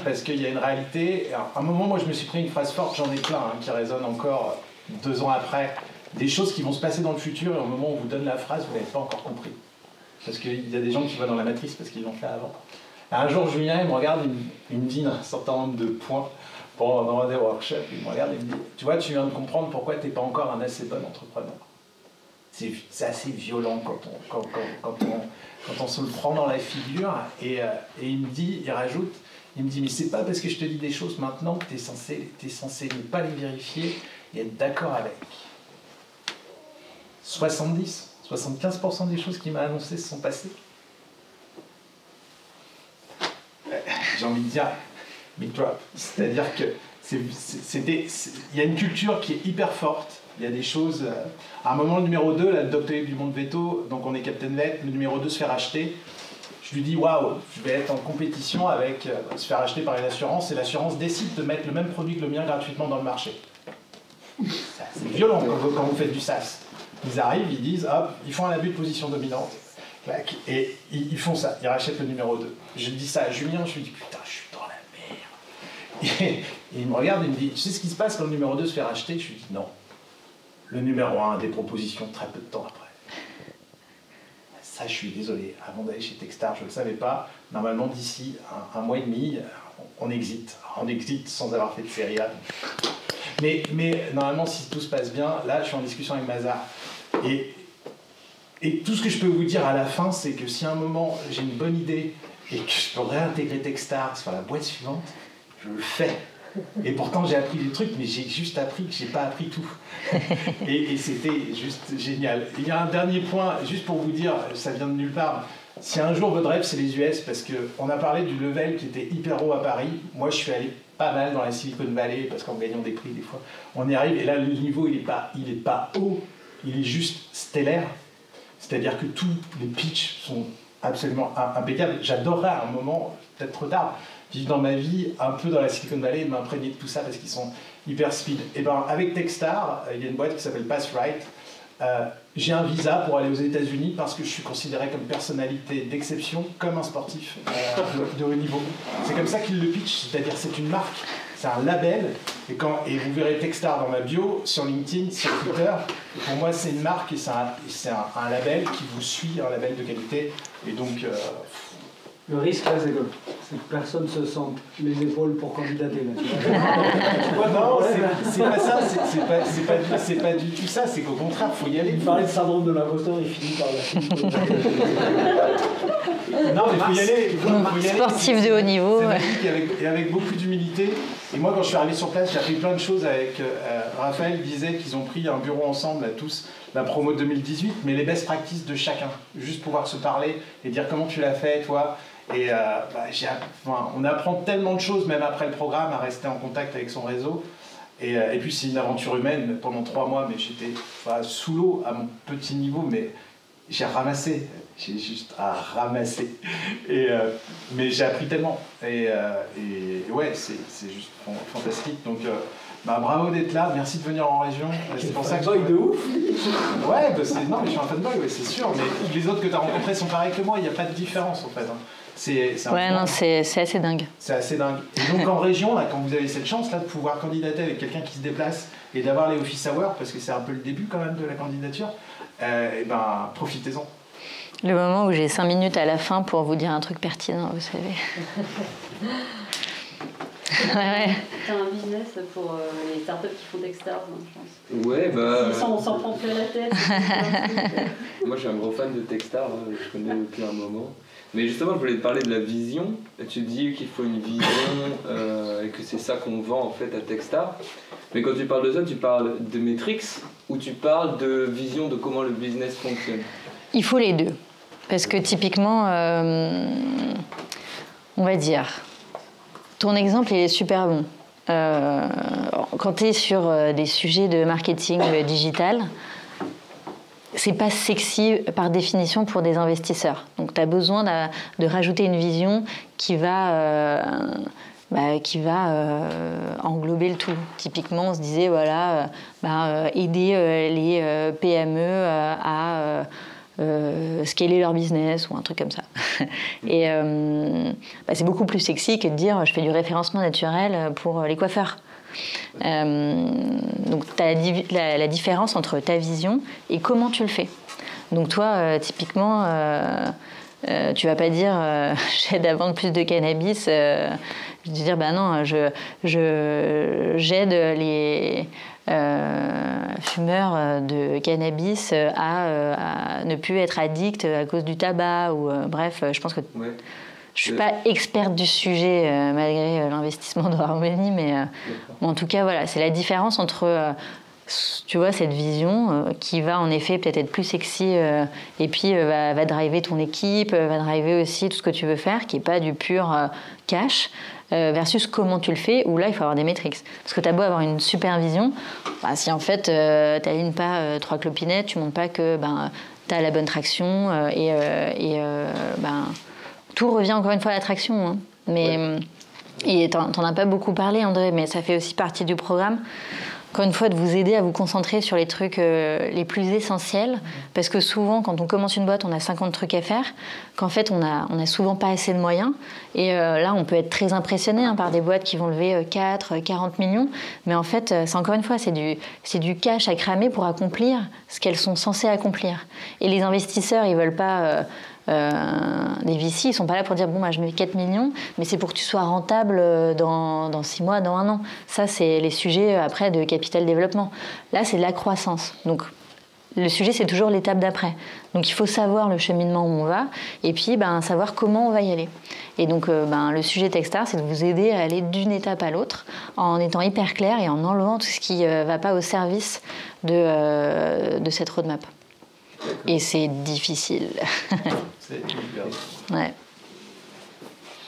[SPEAKER 7] parce qu'il y a une réalité. Alors, à un moment, moi, je me suis pris une phrase forte, j'en ai plein, qui résonne encore 2 ans après. Des choses qui vont se passer dans le futur, et au moment où on vous donne la phrase, vous n'avez pas encore compris. Parce qu'il y a des gens qui vont dans la matrice parce qu'ils l'ont fait avant. Et un jour, Julien, il me regarde, il me dit un certain nombre de points pendant des workshops. Il me regarde et il me dit, tu vois, tu viens de comprendre pourquoi tu n'es pas encore un assez bon entrepreneur. C'est assez violent quand on se le prend dans la figure, et il rajoute, mais c'est pas parce que je te dis des choses maintenant que tu es censé ne pas les vérifier et être d'accord avec. 75% des choses qu'il m'a annoncées se sont passées. J'ai envie de dire, big drop. C'est-à-dire que il y a une culture qui est hyper forte. Il y a des choses... à un moment, le numéro 2, là, le Doctolib du monde veto, donc on est Captain Vet, le numéro 2 se fait racheter. Je lui dis, waouh, je vais être en compétition avec se faire acheter par une assurance, et l'assurance décide de mettre le même produit que le mien gratuitement dans le marché. C'est violent quand vous faites du SaaS. Ils arrivent, ils disent, hop, ils font un abus de position dominante, et ils font ça, ils rachètent le numéro 2. Je dis ça à Julien, je lui dis, putain, je suis dans la merde. Et il me regarde et il me dit, tu sais ce qui se passe quand le numéro 2 se fait racheter? Je lui dis, non. Le numéro 1 a des propositions très peu de temps après. Ça, je suis désolé. Avant d'aller chez Techstar, je ne le savais pas. Normalement, d'ici un mois et demi, on exit. On exit sans avoir fait de série A. Mais normalement, si tout se passe bien, là, je suis en discussion avec Mazar. Et tout ce que je peux vous dire à la fin, c'est que si à un moment, j'ai une bonne idée et que je peux réintégrer Techstar sur la boîte suivante, je le fais. Et pourtant, j'ai appris des trucs, mais j'ai juste appris que j'ai pas appris tout. Et c'était juste génial. Il y a un dernier point, juste pour vous dire, ça vient de nulle part, si un jour votre rêve c'est les US, parce qu'on a parlé du level qui était hyper haut à Paris, moi je suis allé pas mal dans la Silicon Valley, parce qu'en gagnant des prix des fois, on y arrive, et là le niveau il est pas haut, il est juste stellaire, c'est-à-dire que tous les pitchs sont absolument impeccables. J'adorerais à un moment, peut-être trop tard, vivre dans ma vie un peu dans la Silicon Valley et m'imprégner de tout ça parce qu'ils sont hyper speed. Et ben avec Techstar, il y a une boîte qui s'appelle PassRight. J'ai un visa pour aller aux États-Unis parce que je suis considéré comme personnalité d'exception, comme un sportif de haut niveau. C'est comme ça qu'ils le pitchent, c'est-à-dire c'est une marque, c'est un label. Et vous verrez Techstar dans ma bio, sur LinkedIn, sur Twitter. Pour moi, c'est une marque et c'est un label qui vous suit, un label de qualité. Et donc,
[SPEAKER 5] le risque, là, c'est que personne se sente les épaules pour candidater.
[SPEAKER 7] Non, c'est pas ça, c'est pas du tout ça, c'est qu'au contraire, il faut y aller.
[SPEAKER 5] Il parlait de syndrome de l'imposteur, il finit par la
[SPEAKER 7] Non, mais il faut y aller.
[SPEAKER 1] Sportif de haut niveau.
[SPEAKER 7] C'est magique et avec beaucoup d'humilité. Et moi, quand je suis arrivé sur place, j'ai appris plein de choses avec Raphaël disait qu'ils ont pris un bureau ensemble, à tous, la promo 2018, mais les best practices de chacun. Juste pouvoir se parler et dire comment tu l'as fait, toi. Et on apprend tellement de choses, même après le programme, à rester en contact avec son réseau. Et puis c'est une aventure humaine pendant 3 mois, mais j'étais sous l'eau à mon petit niveau, mais j'ai ramassé. J'ai juste à ramasser. Mais j'ai appris tellement. Et ouais, c'est juste fantastique. Donc bravo d'être là, merci de venir en région. C'est pour ça que
[SPEAKER 5] de ouf.
[SPEAKER 7] Ouais, non mais je suis un fanboy, ouais, c'est sûr. Mais les autres que tu as rencontrés sont pareils que moi, il n'y a pas de différence en fait. C'est
[SPEAKER 1] assez dingue.
[SPEAKER 7] C'est assez dingue. Et donc en région, là, quand vous avez cette chance là, de pouvoir candidater avec quelqu'un qui se déplace et d'avoir les office hours, parce que c'est un peu le début quand même de la candidature, profitez-en.
[SPEAKER 1] Le moment où j'ai 5 minutes à la fin pour vous dire un truc pertinent, vous savez.
[SPEAKER 8] Ouais. T'as un business pour les startups qui font Techstar, je pense.
[SPEAKER 4] Ouais,
[SPEAKER 8] on s'en prend plus à la tête.
[SPEAKER 4] Moi, je suis un gros fan de Techstar, je connais depuis un moment. Mais justement, je voulais te parler de la vision. Tu dis qu'il faut une vision et que c'est ça qu'on vend en fait à Techstar. Mais quand tu parles de ça, tu parles de metrics ou tu parles de vision de comment le business fonctionne? Il
[SPEAKER 1] faut les deux. Parce que typiquement, on va dire, ton exemple il est super bon. Quand tu es sur des sujets de marketing digital, c'est pas sexy par définition pour des investisseurs. Donc tu as besoin de rajouter une vision qui va englober le tout. Typiquement, on se disait aider les PME à scaler leur business ou un truc comme ça. Et c'est beaucoup plus sexy que de dire je fais du référencement naturel pour les coiffeurs. Donc tu as la différence entre ta vision et comment tu le fais. Donc toi, typiquement, tu vas pas dire j'aide à vendre plus de cannabis. Je vais dire non, j'aide les fumeurs de cannabis à ne plus être addicts à cause du tabac ou bref, je pense que je suis pas experte du sujet malgré l'investissement de Harmony, mais en tout cas voilà, c'est la différence entre tu vois cette vision qui va en effet peut-être être plus sexy et puis va driver ton équipe, va driver aussi tout ce que tu veux faire, qui est pas du pur cash. Versus comment tu le fais, où là il faut avoir des métriques. Parce que tu as beau avoir une super vision, si en fait tu n'alignes pas 3 clopinettes, tu ne montres pas que tu as la bonne traction tout revient encore une fois à la traction. Hein. Mais, et tu n'en as pas beaucoup parlé André, mais ça fait aussi partie du programme. Encore une fois, de vous aider à vous concentrer sur les trucs les plus essentiels. Parce que souvent, quand on commence une boîte, on a 50 trucs à faire. Qu'en fait, on a souvent pas assez de moyens. Et là, on peut être très impressionné par des boîtes qui vont lever 4, 40 millions. Mais en fait, c'est encore une fois, c'est du cash à cramer pour accomplir ce qu'elles sont censées accomplir. Et les investisseurs, ils veulent pas... les VC, ils sont pas là pour dire je mets 4 millions, mais c'est pour que tu sois rentable dans 6 mois, dans 1 an. Ça, c'est les sujets après de capital développement. Là, c'est de la croissance. Donc, le sujet, c'est toujours l'étape d'après. Donc, il faut savoir le cheminement où on va et puis savoir comment on va y aller. Et donc, le sujet Techstar, c'est de vous aider à aller d'une étape à l'autre en étant hyper clair et en enlevant tout ce qui va pas au service de cette roadmap.
[SPEAKER 4] D'accord.
[SPEAKER 1] Et c'est difficile.
[SPEAKER 7] C'est hyper.
[SPEAKER 1] Ouais.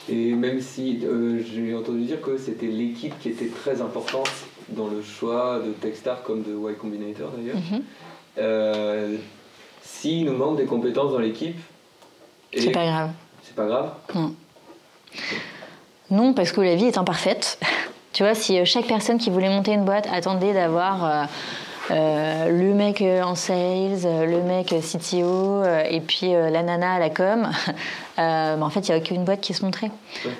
[SPEAKER 4] Et même si j'ai entendu dire que c'était l'équipe qui était très importante dans le choix de Techstars comme de Y Combinator d'ailleurs, s'il nous manque des compétences dans l'équipe...
[SPEAKER 1] C'est pas grave.
[SPEAKER 4] C'est pas grave?
[SPEAKER 1] Non. Non, parce que la vie est imparfaite. Tu vois, si chaque personne qui voulait monter une boîte attendait d'avoir le mec en sales, le mec CTO et puis la nana à la com, en fait, il n'y a aucune boîte qui se montrait.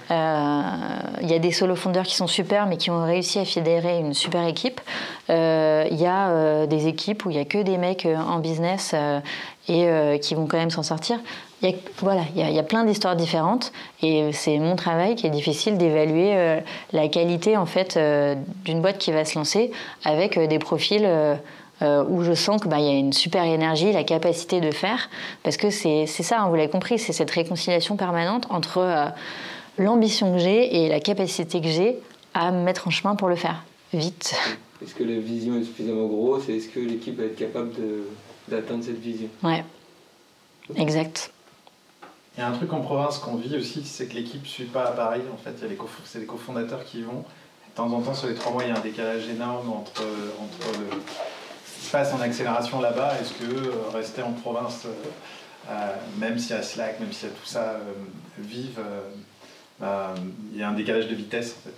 [SPEAKER 1] Il y a des solo-founders qui sont super, mais qui ont réussi à fédérer une super équipe. Il y a des équipes où il n'y a que des mecs en business et qui vont quand même s'en sortir. Il y a plein d'histoires différentes et c'est mon travail qui est difficile d'évaluer la qualité en fait d'une boîte qui va se lancer avec des profils où je sens qu'il y a une super énergie, la capacité de faire, parce que c'est ça, hein, vous l'avez compris, c'est cette réconciliation permanente entre l'ambition que j'ai et la capacité que j'ai à me mettre en chemin pour le faire, vite.
[SPEAKER 4] Est-ce que la vision est suffisamment grosse et est-ce que l'équipe va être capable d'atteindre cette vision?
[SPEAKER 1] Ouais, exact.
[SPEAKER 7] Il y a un truc en province qu'on vit aussi, c'est que l'équipe ne suit pas à Paris. En fait, c'est les cofondateurs qui y vont. De temps en temps, sur les 3 mois, il y a un décalage énorme entre ce qui se passe en accélération là-bas et ce que rester en province, même s'il y a Slack, même s'il y a tout ça, vive, il y a un décalage de vitesse en fait.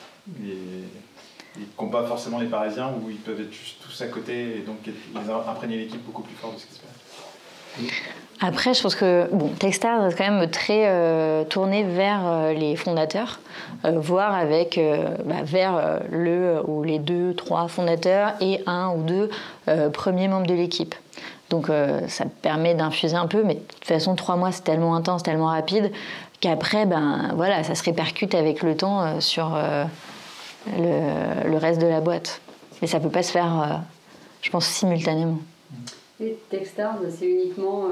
[SPEAKER 7] Ils n'ont pas forcément les Parisiens où ils peuvent être juste tous à côté et donc ils imprégner l'équipe beaucoup plus fort de ce qui se passe.
[SPEAKER 1] Après, je pense que Techstars est quand même très tourné vers les fondateurs, voire avec vers le ou les 2, 3 fondateurs et 1 ou 2 premiers membres de l'équipe. Donc ça permet d'infuser un peu, mais de toute façon 3 mois c'est tellement intense, tellement rapide qu'après ça se répercute avec le temps sur le reste de la boîte. Mais ça peut pas se faire, je pense, simultanément.
[SPEAKER 8] Et Techstars, c'est uniquement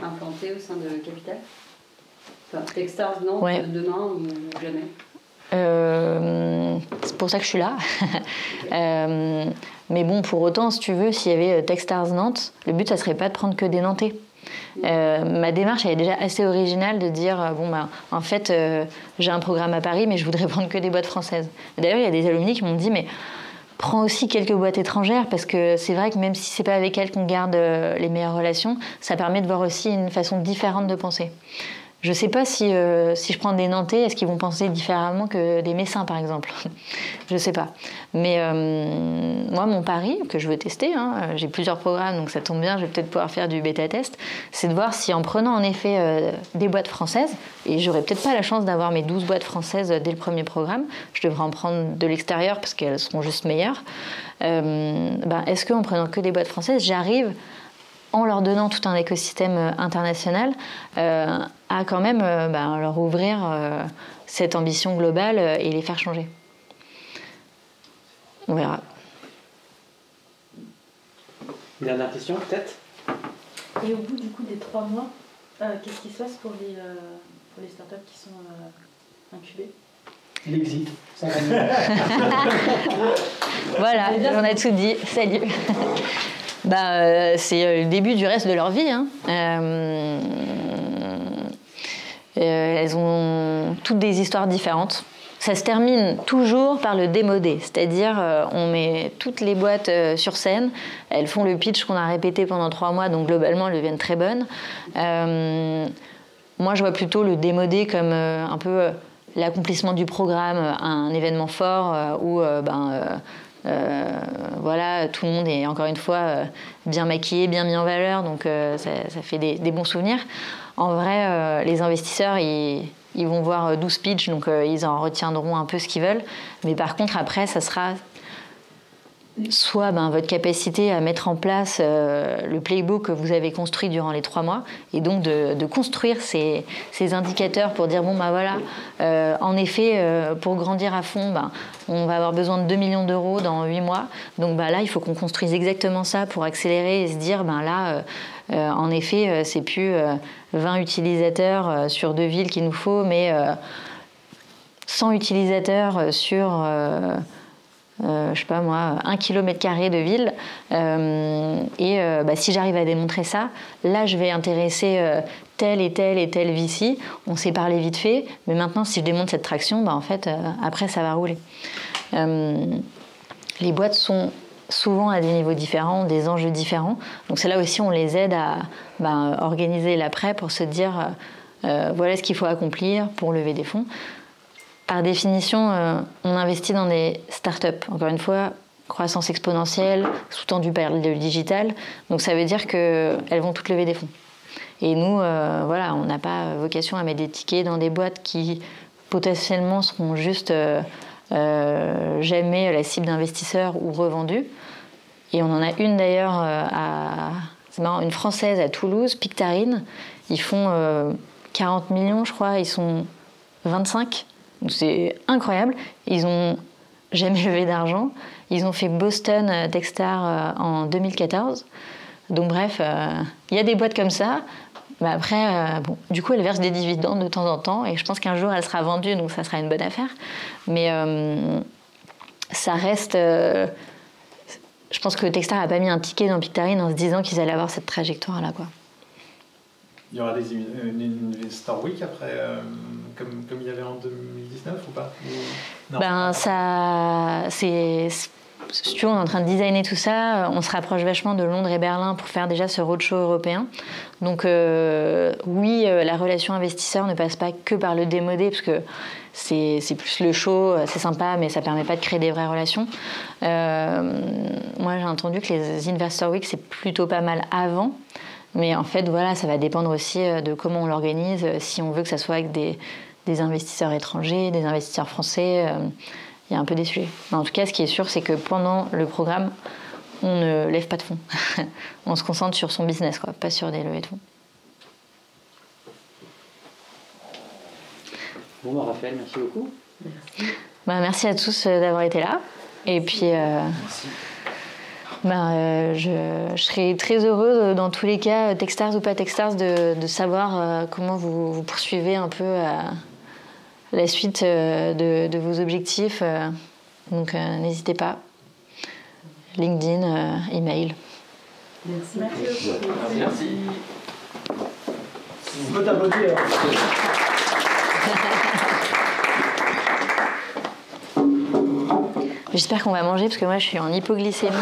[SPEAKER 8] implanté au sein de Capital? Enfin, Techstars, non,
[SPEAKER 1] ouais.
[SPEAKER 8] Demain ou jamais?
[SPEAKER 1] C'est pour ça que je suis là. Mais bon, pour autant, si tu veux, s'il y avait Techstars Nantes, le but, ça serait pas de prendre que des Nantais. Ma démarche, elle est déjà assez originale de dire, en fait, j'ai un programme à Paris, mais je voudrais prendre que des boîtes françaises. D'ailleurs, il y a des alumni qui m'ont dit, mais prends aussi quelques boîtes étrangères, parce que c'est vrai que même si c'est pas avec elles qu'on garde les meilleures relations, ça permet de voir aussi une façon différente de penser. Je sais pas si je prends des Nantais, est-ce qu'ils vont penser différemment que des Messins, par exemple? Je sais pas. Mais moi, mon pari, que je veux tester, j'ai plusieurs programmes, donc ça tombe bien, je vais peut-être pouvoir faire du bêta-test, c'est de voir si en prenant en effet des boîtes françaises, et j'aurai peut-être pas la chance d'avoir mes 12 boîtes françaises dès le premier programme, je devrais en prendre de l'extérieur parce qu'elles seront juste meilleures, est-ce qu'en prenant que des boîtes françaises, j'arrive, en leur donnant tout un écosystème international, à quand même leur ouvrir cette ambition globale et les faire changer. On verra.
[SPEAKER 13] Une dernière question, peut-être?
[SPEAKER 6] Et au bout du coup des 3 mois, qu'est-ce qui se passe pour les startups qui sont incubées?
[SPEAKER 5] L'exit.
[SPEAKER 1] Voilà, on a tout dit. Salut. C'est le début du reste de leur vie. Elles ont toutes des histoires différentes. Ça se termine toujours par le démodé, c'est-à-dire on met toutes les boîtes sur scène, elles font le pitch qu'on a répété pendant 3 mois, donc globalement elles deviennent très bonnes. Moi je vois plutôt le démodé comme un peu l'accomplissement du programme, un événement fort où tout le monde est encore une fois bien maquillé, bien mis en valeur, donc ça fait des bons souvenirs. En vrai, les investisseurs, ils vont voir 12 pitchs, donc ils en retiendront un peu ce qu'ils veulent. Mais par contre, après, ça sera soit votre capacité à mettre en place le playbook que vous avez construit durant les 3 mois, et donc de construire ces indicateurs pour dire en effet, pour grandir à fond, on va avoir besoin de 2 millions d'euros dans 8 mois. Donc là, il faut qu'on construise exactement ça pour accélérer et se dire en effet, c'est plus 20 utilisateurs sur 2 villes qu'il nous faut, mais 100 utilisateurs sur je sais pas moi, 1 km² de ville. Si j'arrive à démontrer ça, là, je vais intéresser tel et tel et tel VC. On s'est parlé vite fait, mais maintenant, si je démontre cette traction, en fait, après, ça va rouler. Les boîtes sont souvent à des niveaux différents, des enjeux différents. Donc c'est là aussi on les aide à organiser l'après pour se dire voilà ce qu'il faut accomplir pour lever des fonds. Par définition, on investit dans des startups. Encore une fois, croissance exponentielle, sous-tendu par le digital. Donc ça veut dire qu'elles vont toutes lever des fonds. Et nous, on n'a pas vocation à mettre des tickets dans des boîtes qui potentiellement seront juste jamais la cible d'investisseurs ou revendues. Et on en a une d'ailleurs c'est marrant, une française à Toulouse, Pictarine. Ils font 40 millions, je crois. Ils sont 25. Donc c'est incroyable. Ils n'ont jamais levé d'argent. Ils ont fait Boston Techstars en 2014. Donc bref, il y a des boîtes comme ça. Mais après, du coup, elle verse des dividendes de temps en temps. Et je pense qu'un jour, elle sera vendue, donc ça sera une bonne affaire. Mais ça reste... je pense que Techstars n'a pas mis un ticket dans Pictarine en se disant qu'ils allaient avoir cette trajectoire-là, quoi.
[SPEAKER 7] Il y aura une Investor Week après, comme il y avait en 2019 ou pas? Non.
[SPEAKER 1] Si tu vois, on est en train de designer tout ça. On se rapproche vachement de Londres et Berlin pour faire déjà ce roadshow européen. Donc oui, la relation investisseur ne passe pas que par le démodé, parce que c'est plus le show, c'est sympa, mais ça ne permet pas de créer des vraies relations. Moi, j'ai entendu que les Investor Week, c'est plutôt pas mal avant. Mais en fait, voilà, ça va dépendre aussi de comment on l'organise. Si on veut que ça soit avec des investisseurs étrangers, des investisseurs français... il y a un peu des sujets. Mais en tout cas, ce qui est sûr, c'est que pendant le programme, on ne lève pas de fonds. On se concentre sur son business, quoi, pas sur des levées de fonds.
[SPEAKER 13] Bon, Raphaël, merci beaucoup.
[SPEAKER 3] Merci.
[SPEAKER 1] Merci à tous d'avoir été là. Et puis, je serais très heureuse, dans tous les cas, Techstars ou pas Techstars, de savoir comment vous poursuivez un peu la suite de vos objectifs. Donc n'hésitez pas. LinkedIn, email.
[SPEAKER 3] Merci.
[SPEAKER 5] Merci. On peut t'applaudir.
[SPEAKER 1] J'espère qu'on va manger parce que moi je suis en hypoglycémie.